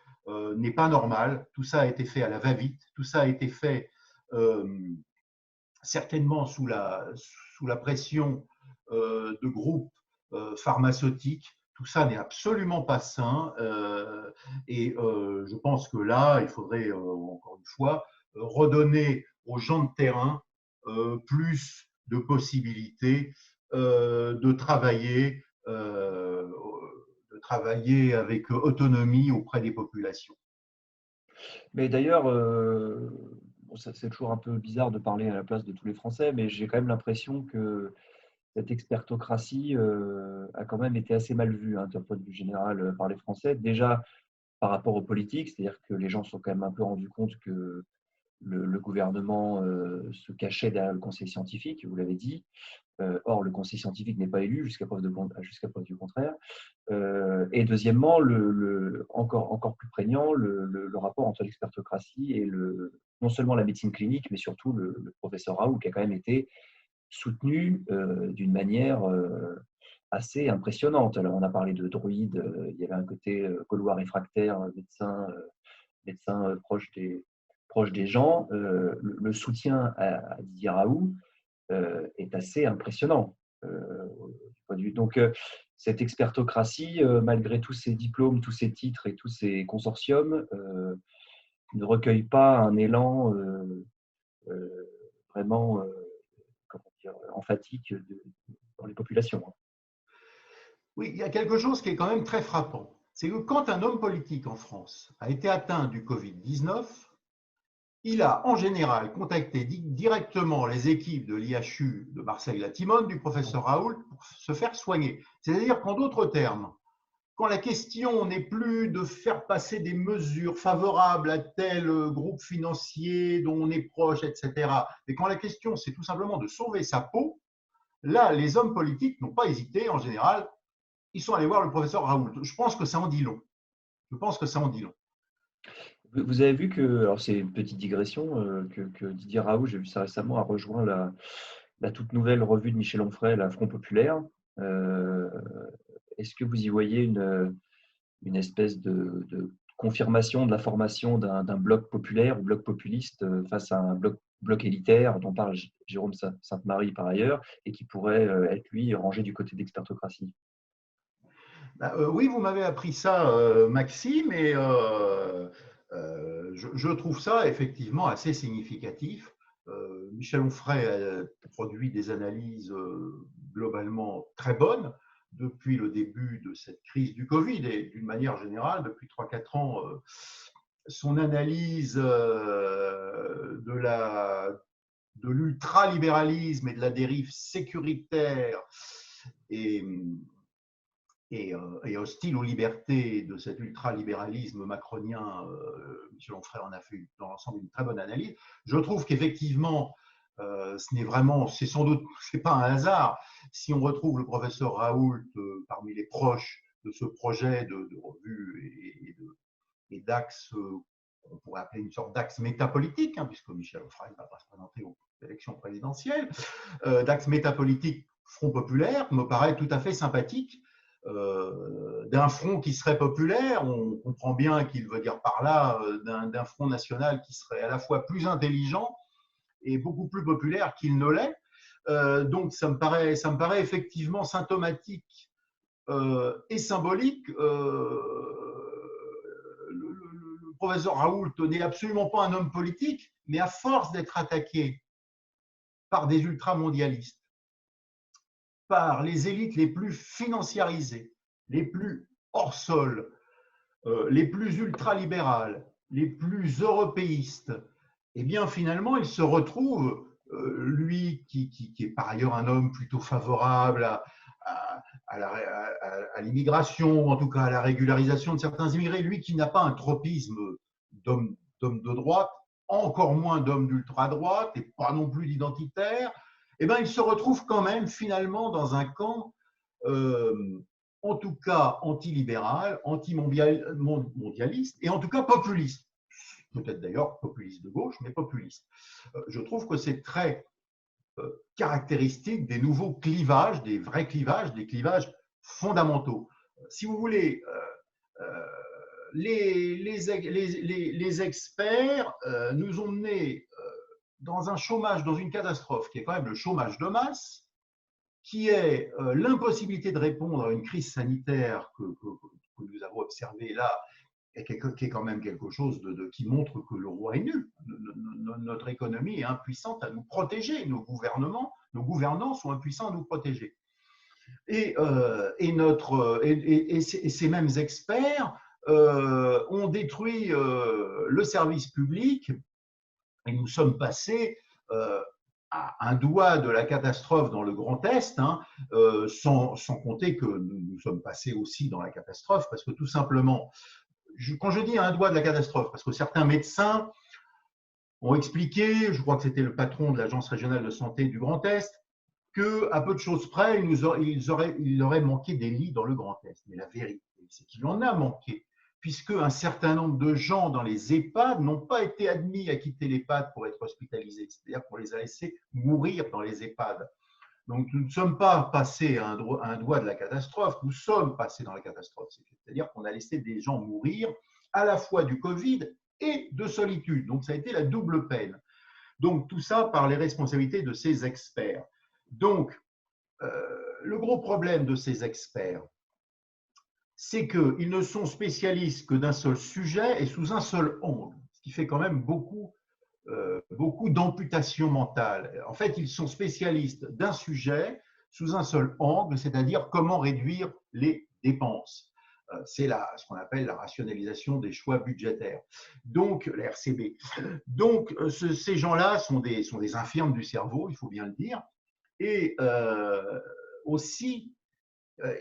n'est pas normale. Tout ça a été fait à la va-vite. Tout ça a été fait certainement sous la pression de groupes pharmaceutiques. Tout ça n'est absolument pas sain. Et je pense que là, il faudrait, encore une fois, redonner aux gens de terrain plus de possibilités de travailler avec autonomie auprès des populations. Mais d'ailleurs, bon, c'est toujours un peu bizarre de parler à la place de tous les Français, mais j'ai quand même l'impression que cette expertocratie a quand même été assez mal vue, hein, d'un point de vue général, par les Français. Déjà par rapport aux politiques, c'est-à-dire que les gens se sont quand même un peu rendus compte que le gouvernement se cachait derrière le conseil scientifique, vous l'avez dit. Or, le conseil scientifique n'est pas élu jusqu'à preuve du contraire. Et deuxièmement, encore plus prégnant, le rapport entre l'expertocratie et non seulement la médecine clinique, mais surtout le professeur Raoult, qui a quand même été soutenu d'une manière assez impressionnante. Alors, on a parlé de druide, il y avait un côté gaulois réfractaire, médecin proche des gens. Le soutien à Didier Raoult est assez impressionnant. Donc, cette expertocratie, malgré tous ses diplômes, tous ses titres et tous ses consortiums, ne recueille pas un élan vraiment emphatique dans les populations. Oui, il y a quelque chose qui est quand même très frappant. C'est que quand un homme politique en France a été atteint du Covid-19, il a en général contacté directement les équipes de l'IHU de Marseille-la-Timone du professeur Raoult pour se faire soigner. C'est-à-dire qu'en d'autres termes, quand la question n'est plus de faire passer des mesures favorables à tel groupe financier dont on est proche, etc., mais quand la question c'est tout simplement de sauver sa peau, là, les hommes politiques n'ont pas hésité en général. Ils sont allés voir le professeur Raoult. Je pense que ça en dit long. Je pense que ça en dit long. Vous avez vu que, alors c'est une petite digression, que Didier Raoult, j'ai vu ça récemment, a rejoint la toute nouvelle revue de Michel Onfray, la Front Populaire. Est-ce que vous y voyez une espèce de confirmation de la formation d'un bloc populaire ou bloc populiste face à un bloc élitaire dont parle Jérôme Sainte-Marie par ailleurs et qui pourrait être, lui, rangé du côté d'expertocratie? Oui, vous m'avez appris ça, Maxime, et je trouve ça effectivement assez significatif. Michel Onfray a produit des analyses globalement très bonnes depuis le début de cette crise du Covid et d'une manière générale, depuis 3-4 ans, son analyse de l'ultralibéralisme et de la dérive sécuritaire et et hostile aux libertés de cet ultralibéralisme macronien. Michel Onfray en a fait dans l'ensemble une très bonne analyse. Je trouve qu'effectivement, c'est sans doute, c'est pas un hasard si on retrouve le professeur Raoult parmi les proches de ce projet de revue et d'axe, on pourrait appeler une sorte d'axe métapolitique, hein, puisque Michel Onfray ne va pas se présenter aux élections présidentielles, d'axe métapolitique Front populaire me paraît tout à fait sympathique. D'un front qui serait populaire, on comprend bien qu'il veut dire par là d'un front national qui serait à la fois plus intelligent et beaucoup plus populaire qu'il ne l'est. Donc ça me paraît effectivement symptomatique et symbolique. Le professeur Raoult n'est absolument pas un homme politique, mais à force d'être attaqué par des ultramondialistes, par les élites les plus financiarisées, les plus hors sol, les plus ultralibérales, les plus européistes, eh bien finalement il se retrouve, lui qui est par ailleurs un homme plutôt favorable à l'immigration, en tout cas à la régularisation de certains immigrés, lui qui n'a pas un tropisme d'homme de droite, encore moins d'homme d'ultra-droite et pas non plus d'identitaire, eh bien, il se retrouve quand même finalement dans un camp, en tout cas antilibéral, anti-mondialiste et en tout cas populiste. Peut-être d'ailleurs populiste de gauche, mais populiste. Je trouve que c'est très caractéristique des nouveaux clivages, des vrais clivages, des clivages fondamentaux. Si vous voulez, les experts nous ont menés dans un chômage, dans une catastrophe qui est quand même le chômage de masse, qui est l'impossibilité de répondre à une crise sanitaire que nous avons observée là, et qui est quand même quelque chose qui montre que le roi est nul. Notre économie est impuissante à nous protéger, nos gouvernants sont impuissants à nous protéger. Et ces mêmes experts ont détruit le service public. Et nous sommes passés à un doigt de la catastrophe dans le Grand Est, hein, sans compter que nous sommes passés aussi dans la catastrophe, parce que tout simplement, quand je dis à un doigt de la catastrophe, parce que certains médecins ont expliqué, je crois que c'était le patron de l'Agence régionale de santé du Grand Est, qu'à peu de choses près, il aurait manqué des lits dans le Grand Est. Mais la vérité, c'est qu'il en a manqué, puisque un certain nombre de gens dans les EHPAD n'ont pas été admis à quitter l'EHPAD pour être hospitalisés. C'est-à-dire qu'on les a laissés mourir dans les EHPAD. Donc, nous ne sommes pas passés à un doigt de la catastrophe, nous sommes passés dans la catastrophe. C'est-à-dire qu'on a laissé des gens mourir à la fois du Covid et de solitude. Donc, ça a été la double peine. Donc, tout ça par les responsabilités de ces experts. Donc, le gros problème de ces experts, c'est qu'ils ne sont spécialistes que d'un seul sujet et sous un seul angle, ce qui fait quand même beaucoup d'amputations mentales. En fait, ils sont spécialistes d'un sujet sous un seul angle, c'est-à-dire comment réduire les dépenses. C'est ce qu'on appelle la rationalisation des choix budgétaires, donc la RCB. Donc, ces gens-là sont des infirmes du cerveau, il faut bien le dire, et aussi,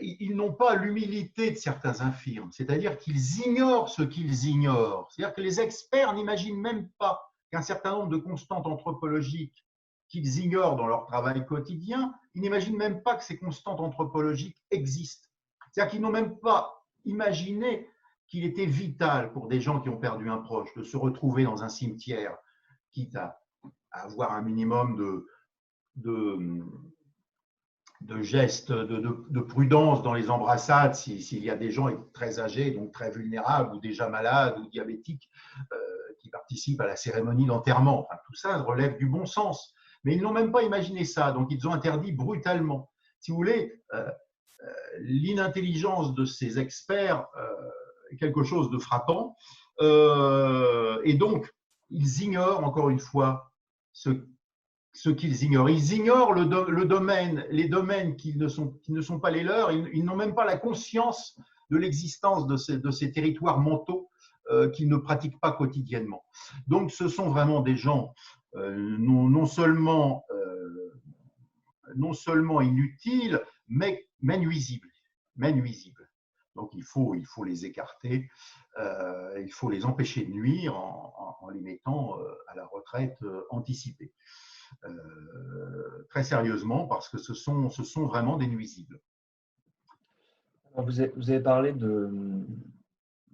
ils n'ont pas l'humilité de certains infirmes, c'est-à-dire qu'ils ignorent ce qu'ils ignorent. C'est-à-dire que les experts n'imaginent même pas qu'un certain nombre de constantes anthropologiques qu'ils ignorent dans leur travail quotidien, ils n'imaginent même pas que ces constantes anthropologiques existent. C'est-à-dire qu'ils n'ont même pas imaginé qu'il était vital pour des gens qui ont perdu un proche de se retrouver dans un cimetière, quitte à avoir un minimum de gestes de prudence dans les embrassades s'il y a des gens très âgés, donc très vulnérables, ou déjà malades ou diabétiques qui participent à la cérémonie d'enterrement. Enfin, tout ça relève du bon sens. Mais ils n'ont même pas imaginé ça, donc ils ont interdit brutalement. Si vous voulez, l'inintelligence de ces experts est quelque chose de frappant. Et donc, ils ignorent, encore une fois, ce qu'ils ignorent. Ils ignorent les domaines qui ne sont pas les leurs. Ils n'ont même pas la conscience de l'existence de ces territoires mentaux qu'ils ne pratiquent pas quotidiennement. Donc, ce sont vraiment des gens non seulement inutiles, mais nuisibles. mais nuisibles. Donc il faut les écarter, il faut les empêcher de nuire en les mettant à la retraite anticipée. Très sérieusement, parce que ce sont vraiment des nuisibles. Alors, vous avez parlé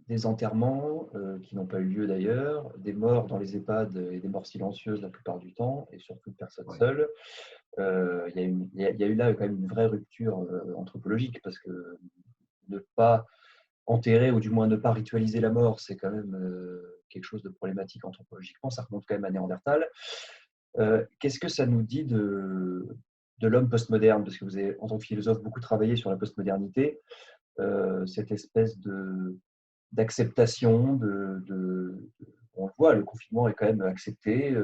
des enterrements qui n'ont pas eu lieu d'ailleurs, des morts dans les EHPAD et des morts silencieuses la plupart du temps, et surtout de personnes Ouais. seules. Il y a eu là quand même une vraie rupture anthropologique, parce que ne pas enterrer, ou du moins ne pas ritualiser la mort, c'est quand même quelque chose de problématique anthropologiquement. Ça remonte quand même à Néandertal. Qu'est-ce que ça nous dit de l'homme postmoderne? Parce que vous avez, en tant que philosophe, beaucoup travaillé sur la postmodernité, cette espèce d'acceptation, on le voit, le confinement est quand même accepté.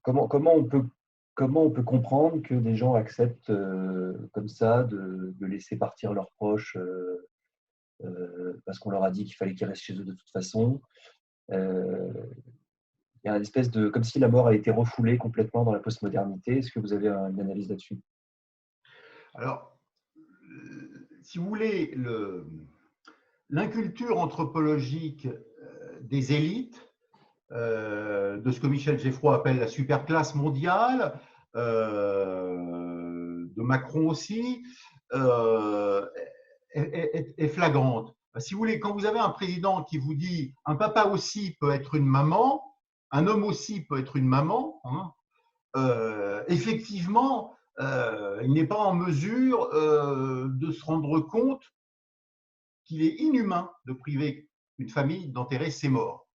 Comment on peut comprendre que des gens acceptent comme ça de laisser partir leurs proches parce qu'on leur a dit qu'il fallait qu'ils restent chez eux de toute façon? Il y a une espèce de, comme si la mort a été refoulée complètement dans la postmodernité. Est-ce que vous avez une analyse là-dessus? Alors, si vous voulez, l'inculture anthropologique des élites, de ce que Michel Geffroy appelle la superclasse mondiale, de Macron aussi, est flagrante. Si vous voulez, quand vous avez un président qui vous dit un papa aussi peut être une maman, un homme aussi peut être une maman, hein, effectivement, il n'est pas en mesure de se rendre compte qu'il est inhumain de priver une famille d'enterrer ses morts,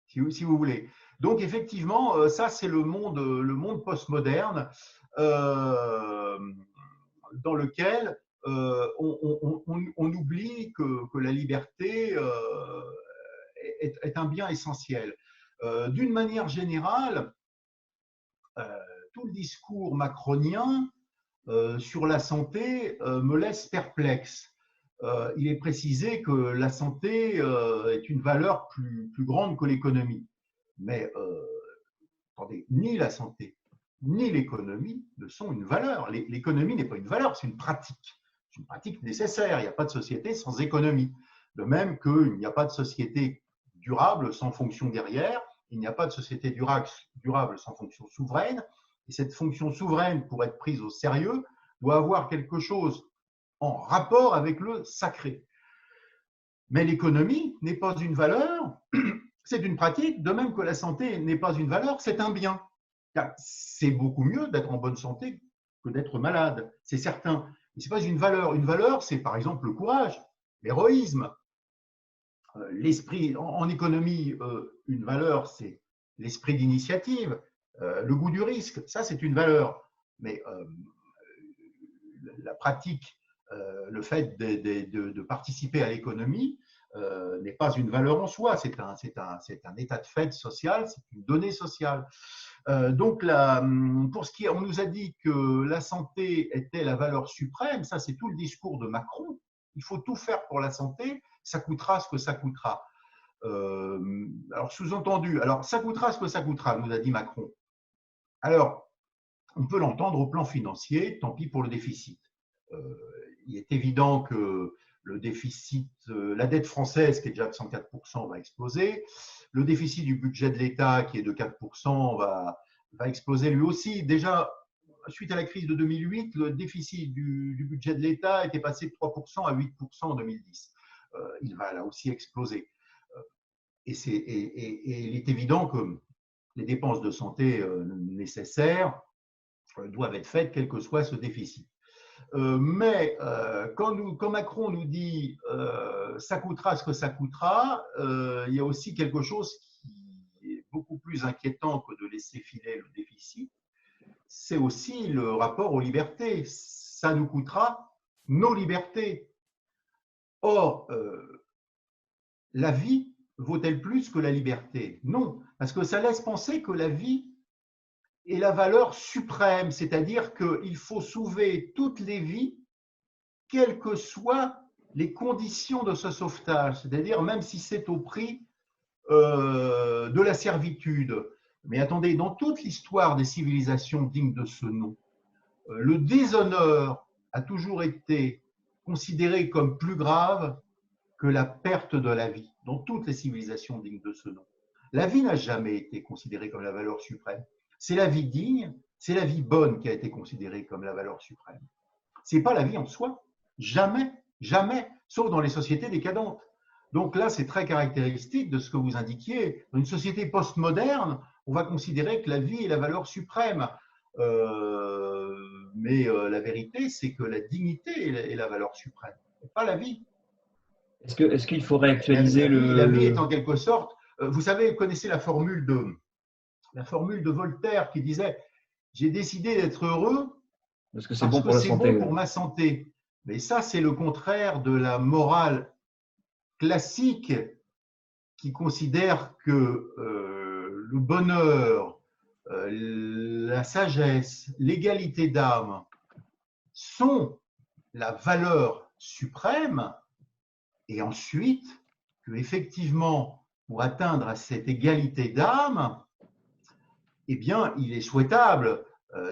si vous voulez. Donc, effectivement, ça, c'est le monde postmoderne dans lequel on oublie que la liberté est un bien essentiel. D'une manière générale, tout le discours macronien sur la santé me laisse perplexe. Il est précisé que la santé est une valeur plus grande que l'économie. Mais attendez, ni la santé ni l'économie ne sont une valeur. L'économie n'est pas une valeur, c'est une pratique. C'est une pratique nécessaire. Il n'y a pas de société sans économie. De même qu'il n'y a pas de société durable sans fonction derrière. Il n'y a pas de société durable sans fonction souveraine. Et cette fonction souveraine, pour être prise au sérieux, doit avoir quelque chose en rapport avec le sacré. Mais l'économie n'est pas une valeur, c'est une pratique, de même que la santé n'est pas une valeur, c'est un bien. C'est beaucoup mieux d'être en bonne santé que d'être malade, c'est certain. Mais ce n'est pas une valeur. Une valeur, c'est par exemple le courage, l'héroïsme. L'esprit, en économie, une valeur, c'est l'esprit d'initiative, le goût du risque, ça c'est une valeur. Mais la pratique, le fait de participer à l'économie n'est pas une valeur en soi, c'est un état de fait social, c'est une donnée sociale. Donc, pour ce qui est, on nous a dit que la santé était la valeur suprême, ça c'est tout le discours de Macron. Il faut tout faire pour la santé, ça coûtera ce que ça coûtera. Alors, sous-entendu, alors ça coûtera ce que ça coûtera, nous a dit Macron. Alors, on peut l'entendre au plan financier, tant pis pour le déficit. Il est évident que le déficit, la dette française qui est déjà de 104% va exploser. Le déficit du budget de l'État qui est de 4% va exploser lui aussi. Déjà, suite à la crise de 2008, le déficit du budget de l'État était passé de 3% à 8% en 2010. Il va là aussi exploser. Et il est évident que les dépenses de santé nécessaires doivent être faites quel que soit ce déficit. Mais quand Macron nous dit ça coûtera ce que ça coûtera, il y a aussi quelque chose qui est beaucoup plus inquiétant que de laisser filer le déficit. C'est aussi le rapport aux libertés. Ça nous coûtera nos libertés. Or, la vie vaut-elle plus que la liberté? Non, parce que ça laisse penser que la vie est la valeur suprême, c'est-à-dire qu'il faut sauver toutes les vies, quelles que soient les conditions de ce sauvetage, c'est-à-dire même si c'est au prix de la servitude. Mais attendez, dans toute l'histoire des civilisations dignes de ce nom, le déshonneur a toujours été considérée comme plus grave que la perte de la vie dans toutes les civilisations dignes de ce nom. La vie n'a jamais été considérée comme la valeur suprême. C'est la vie digne, c'est la vie bonne qui a été considérée comme la valeur suprême. Ce n'est pas la vie en soi. Jamais, jamais, sauf dans les sociétés décadentes. Donc là, c'est très caractéristique de ce que vous indiquiez. Dans une société postmoderne, on va considérer que la vie est la valeur suprême. Mais la vérité, c'est que la dignité est la valeur suprême, pas la vie. Est-ce qu'il faudrait actualiser la vie est en quelque sorte… Vous savez, vous connaissez la formule de Voltaire qui disait « J'ai décidé d'être heureux parce que c'est bon pour la santé. Bon pour ma santé. » Mais ça, c'est le contraire de la morale classique qui considère que le bonheur, la sagesse, l'égalité d'âme sont la valeur suprême, et ensuite que effectivement, pour atteindre à cette égalité d'âme, eh bien, il est souhaitable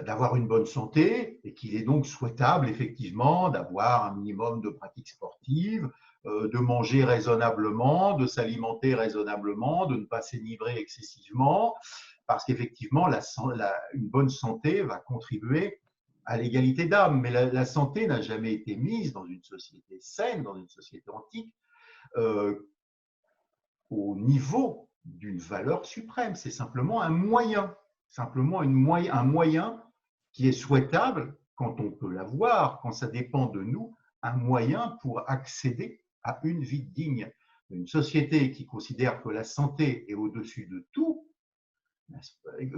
d'avoir une bonne santé et qu'il est donc souhaitable effectivement d'avoir un minimum de pratiques sportives, de manger raisonnablement, de s'alimenter raisonnablement, de ne pas s'enivrer excessivement, parce qu'effectivement, une bonne santé va contribuer à l'égalité d'âme. Mais la santé n'a jamais été mise dans une société saine, dans une société antique, au niveau d'une valeur suprême. C'est simplement un moyen, un moyen qui est souhaitable quand on peut l'avoir, quand ça dépend de nous, un moyen pour accéder à une vie digne. Une société qui considère que la santé est au-dessus de tout,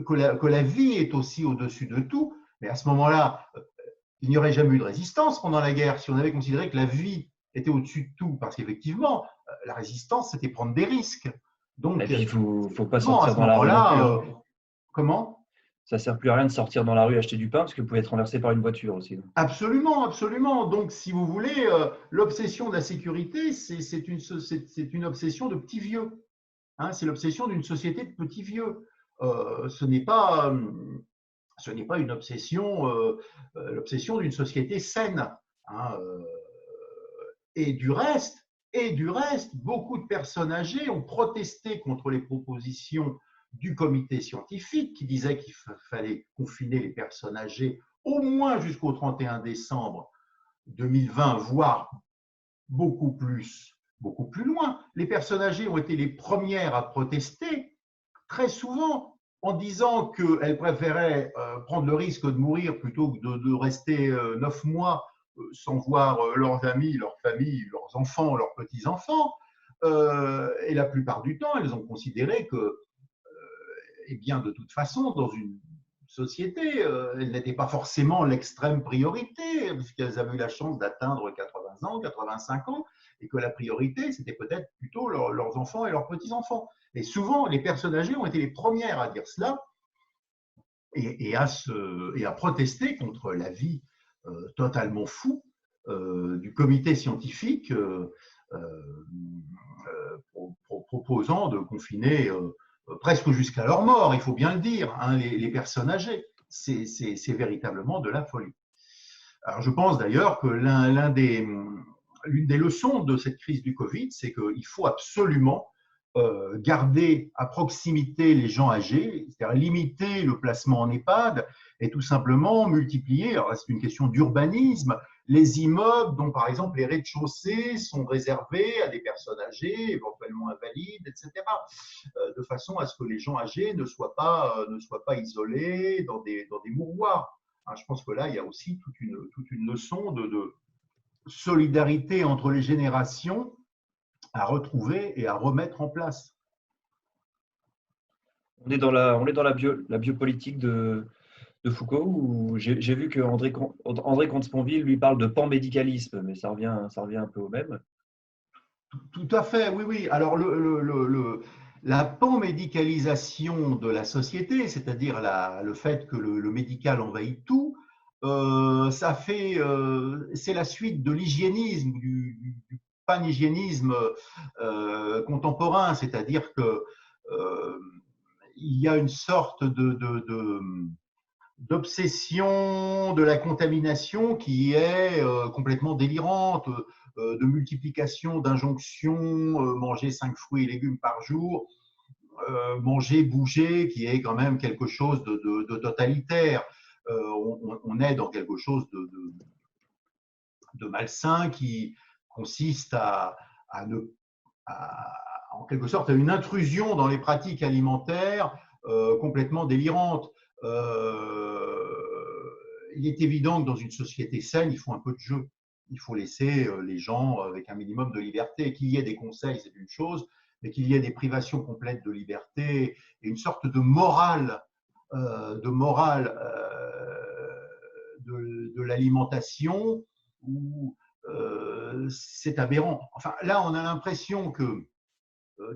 que la vie est aussi au-dessus de tout, mais à ce moment-là, il n'y aurait jamais eu de résistance pendant la guerre si on avait considéré que la vie était au-dessus de tout, parce qu'effectivement, la résistance, c'était prendre des risques. Donc, et puis, il ne faut pas sortir dans la rue non plus. Comment ? Ça ne sert plus à rien de sortir dans la rue acheter du pain, parce que vous pouvez être renversé par une voiture aussi. Absolument, absolument. Donc, si vous voulez, l'obsession de la sécurité, c'est une obsession de petits vieux. Hein, c'est l'obsession d'une société de petits vieux. Ce n'est pas une obsession, l'obsession d'une société saine. Hein, et du reste, beaucoup de personnes âgées ont protesté contre les propositions du comité scientifique qui disait qu'il fallait confiner les personnes âgées au moins jusqu'au 31 décembre 2020, voire beaucoup plus loin. Les personnes âgées ont été les premières à protester, très souvent, en disant qu'elles préféraient prendre le risque de mourir plutôt que de rester 9 mois sans voir leurs amis, leurs familles, leurs enfants, leurs petits-enfants. Et la plupart du temps, elles ont considéré que, eh bien, de toute façon, dans une société, elles n'étaient pas forcément l'extrême priorité, puisqu'elles avaient eu la chance d'atteindre 80 ans, 85 ans, et que la priorité, c'était peut-être plutôt leurs enfants et leurs petits-enfants. Et souvent, les personnes âgées ont été les premières à dire cela et à protester contre l'avis totalement fou du comité scientifique proposant de confiner presque jusqu'à leur mort, il faut bien le dire, hein, les personnes âgées. C'est véritablement de la folie. Alors, je pense d'ailleurs que l'une des leçons de cette crise du Covid, c'est qu'il faut absolument garder à proximité les gens âgés, c'est-à-dire limiter le placement en EHPAD et tout simplement multiplier, alors c'est une question d'urbanisme, les immeubles dont par exemple les rez-de-chaussée sont réservés à des personnes âgées, éventuellement invalides, etc., de façon à ce que les gens âgés ne soient pas isolés dans des mouroirs. Je pense que là, il y a aussi toute une leçon de solidarité entre les générations à retrouver et à remettre en place. On est dans la biopolitique de Foucault, où j'ai vu que André Comte-Sponville lui parle de panmédicalisme, mais ça revient un peu au même. Tout à fait, oui, oui. Alors, la panmédicalisation de la société, c'est-à-dire le fait que le médical envahit tout, c'est la suite de l'hygiénisme, du panhygiénisme contemporain, c'est-à-dire que il y a une sorte d'obsession de la contamination qui est complètement délirante, de multiplication d'injonctions, manger 5 fruits et légumes par jour, manger, bouger, qui est quand même quelque chose de totalitaire. On est dans quelque chose de malsain qui consiste en quelque sorte à une intrusion dans les pratiques alimentaires complètement délirantes. Il est évident que dans une société saine, il faut un peu de jeu. Il faut laisser les gens avec un minimum de liberté. Qu'il y ait des conseils, c'est une chose, mais qu'il y ait des privations complètes de liberté et une sorte de morale, de l'alimentation où c'est aberrant. Enfin, là, on a l'impression que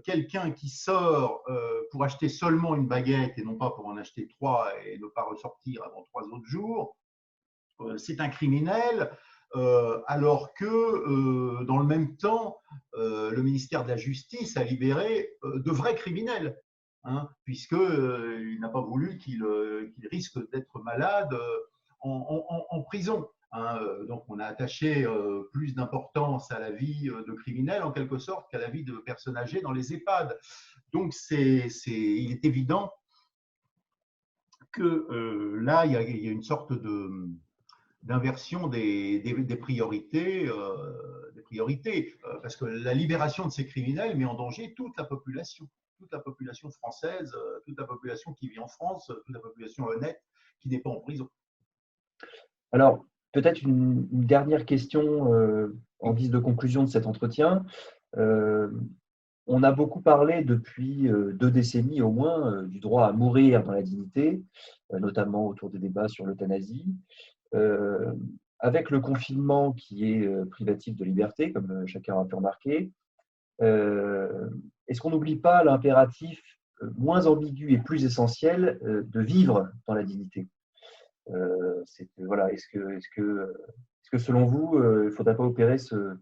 quelqu'un qui sort pour acheter seulement une baguette et non pas pour en acheter 3 et ne pas ressortir avant 3 autres jours, c'est un criminel, alors que dans le même temps, le ministère de la Justice a libéré de vrais criminels, hein, puisqu'il n'a pas voulu qu'il risque d'être malade en prison. Hein. Donc on a attaché plus d'importance à la vie de criminels en quelque sorte qu'à la vie de personnes âgées dans les EHPAD. Donc il est évident que là, il y a une sorte d'inversion des priorités, parce que la libération de ces criminels met en danger toute la population française, toute la population qui vit en France, toute la population honnête qui n'est pas en prison. Alors, peut-être une dernière question en guise de conclusion de cet entretien. On a beaucoup parlé depuis 2 décennies au moins du droit à mourir dans la dignité, notamment autour des débats sur l'euthanasie. Avec le confinement qui est privatif de liberté, comme chacun a pu remarquer, est-ce qu'on n'oublie pas l'impératif moins ambigu et plus essentiel de vivre dans la dignité? Voilà, est-ce que selon vous, il ne faudrait pas opérer ce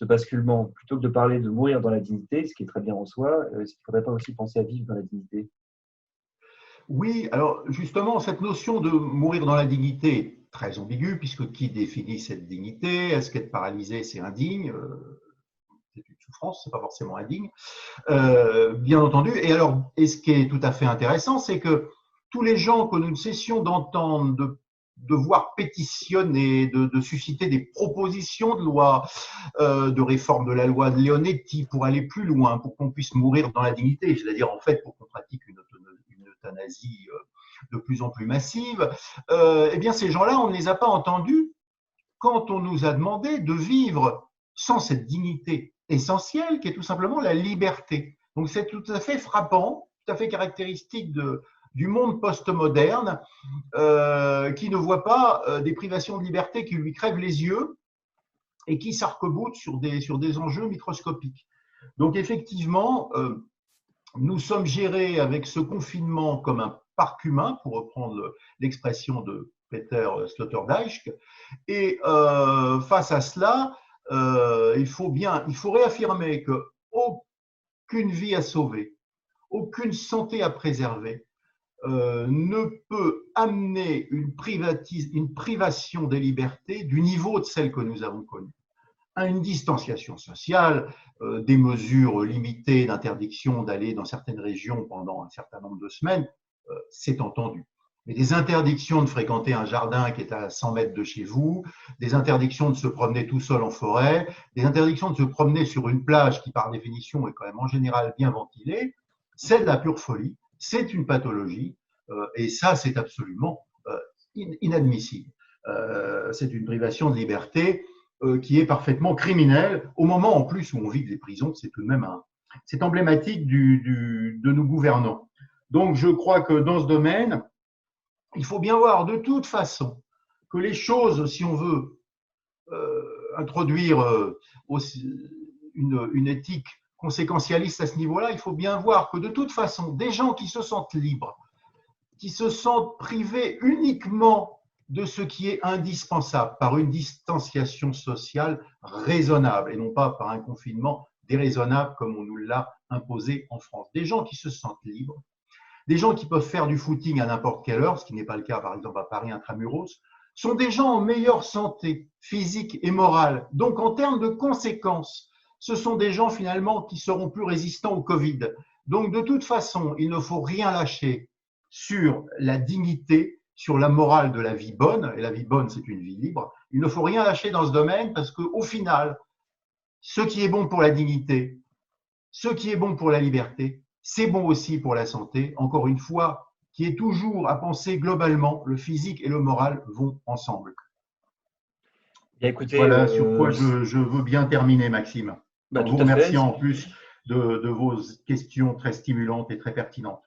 basculement? Plutôt que de parler de mourir dans la dignité, ce qui est très bien en soi, est-ce qu'il ne faudrait pas aussi penser à vivre dans la dignité? Oui, alors justement, cette notion de mourir dans la dignité est très ambiguë, puisque qui définit cette dignité? Est-ce qu'être paralysé, c'est indigne? C'est une souffrance, c'est pas forcément indigne, bien entendu. Et ce qui est tout à fait intéressant, c'est que tous les gens que nous ne cessions d'entendre, de voir pétitionner, de susciter des propositions de loi, de réforme de la loi de Leonetti pour aller plus loin, pour qu'on puisse mourir dans la dignité, c'est-à-dire en fait pour qu'on pratique une euthanasie de plus en plus massive, eh bien ces gens-là, on ne les a pas entendus quand on nous a demandé de vivre sans cette dignité essentielle qui est tout simplement la liberté. Donc c'est tout à fait frappant, tout à fait caractéristique du monde postmoderne qui ne voit pas des privations de liberté qui lui crèvent les yeux et qui s'arc-boutent sur des enjeux microscopiques. Donc effectivement, nous sommes gérés avec ce confinement comme un parc humain, pour reprendre l'expression de Peter Sloterdijk, et face à cela, il faut réaffirmer qu'aucune vie à sauver, aucune santé à préserver ne peut amener une privation des libertés du niveau de celle que nous avons connue. À une distanciation sociale, des mesures limitées d'interdiction d'aller dans certaines régions pendant un certain nombre de semaines, c'est entendu. Mais des interdictions de fréquenter un jardin qui est à 100 mètres de chez vous, des interdictions de se promener tout seul en forêt, des interdictions de se promener sur une plage qui, par définition, est quand même en général bien ventilée, c'est de la pure folie, c'est une pathologie, et ça, c'est absolument inadmissible. C'est une privation de liberté qui est parfaitement criminelle, au moment en plus où on vide les prisons, c'est tout de même c'est emblématique de nos gouvernants. Donc je crois que dans ce domaine, il faut bien voir de toute façon que les choses, si on veut introduire une éthique conséquentialiste à ce niveau-là, il faut bien voir que de toute façon, des gens qui se sentent libres, qui se sentent privés uniquement de ce qui est indispensable par une distanciation sociale raisonnable et non pas par un confinement déraisonnable comme on nous l'a imposé en France. Des gens qui se sentent libres des gens qui peuvent faire du footing à n'importe quelle heure, ce qui n'est pas le cas par exemple à Paris intramuros, sont des gens en meilleure santé physique et morale. Donc en termes de conséquences, ce sont des gens finalement qui seront plus résistants au Covid. Donc de toute façon, il ne faut rien lâcher sur la dignité, sur la morale de la vie bonne, et la vie bonne, c'est une vie libre. Il ne faut rien lâcher dans ce domaine parce qu'au final, ce qui est bon pour la dignité, ce qui est bon pour la liberté, c'est bon aussi pour la santé. Encore une fois, qui est toujours à penser globalement, le physique et le moral vont ensemble. Bien, écoutez, Voilà sur quoi je veux bien terminer, Maxime, en tout vous à fait. remerciant en plus de vos questions très stimulantes et très pertinentes.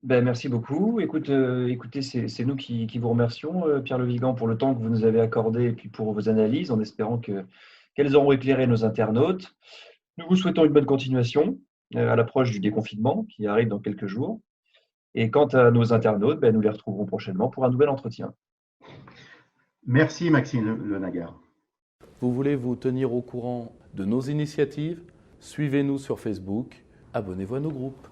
Merci beaucoup. Écoutez, c'est nous qui vous remercions, Pierre Le Vigan, pour le temps que vous nous avez accordé et puis pour vos analyses, en espérant qu'elles auront éclairé nos internautes. Nous vous souhaitons une bonne continuation à l'approche du déconfinement qui arrive dans quelques jours. Et quant à nos internautes, nous les retrouverons prochainement pour un nouvel entretien. Merci Maxime Le Nagar. Vous voulez vous tenir au courant de nos initiatives? Suivez-nous sur Facebook, abonnez-vous à nos groupes.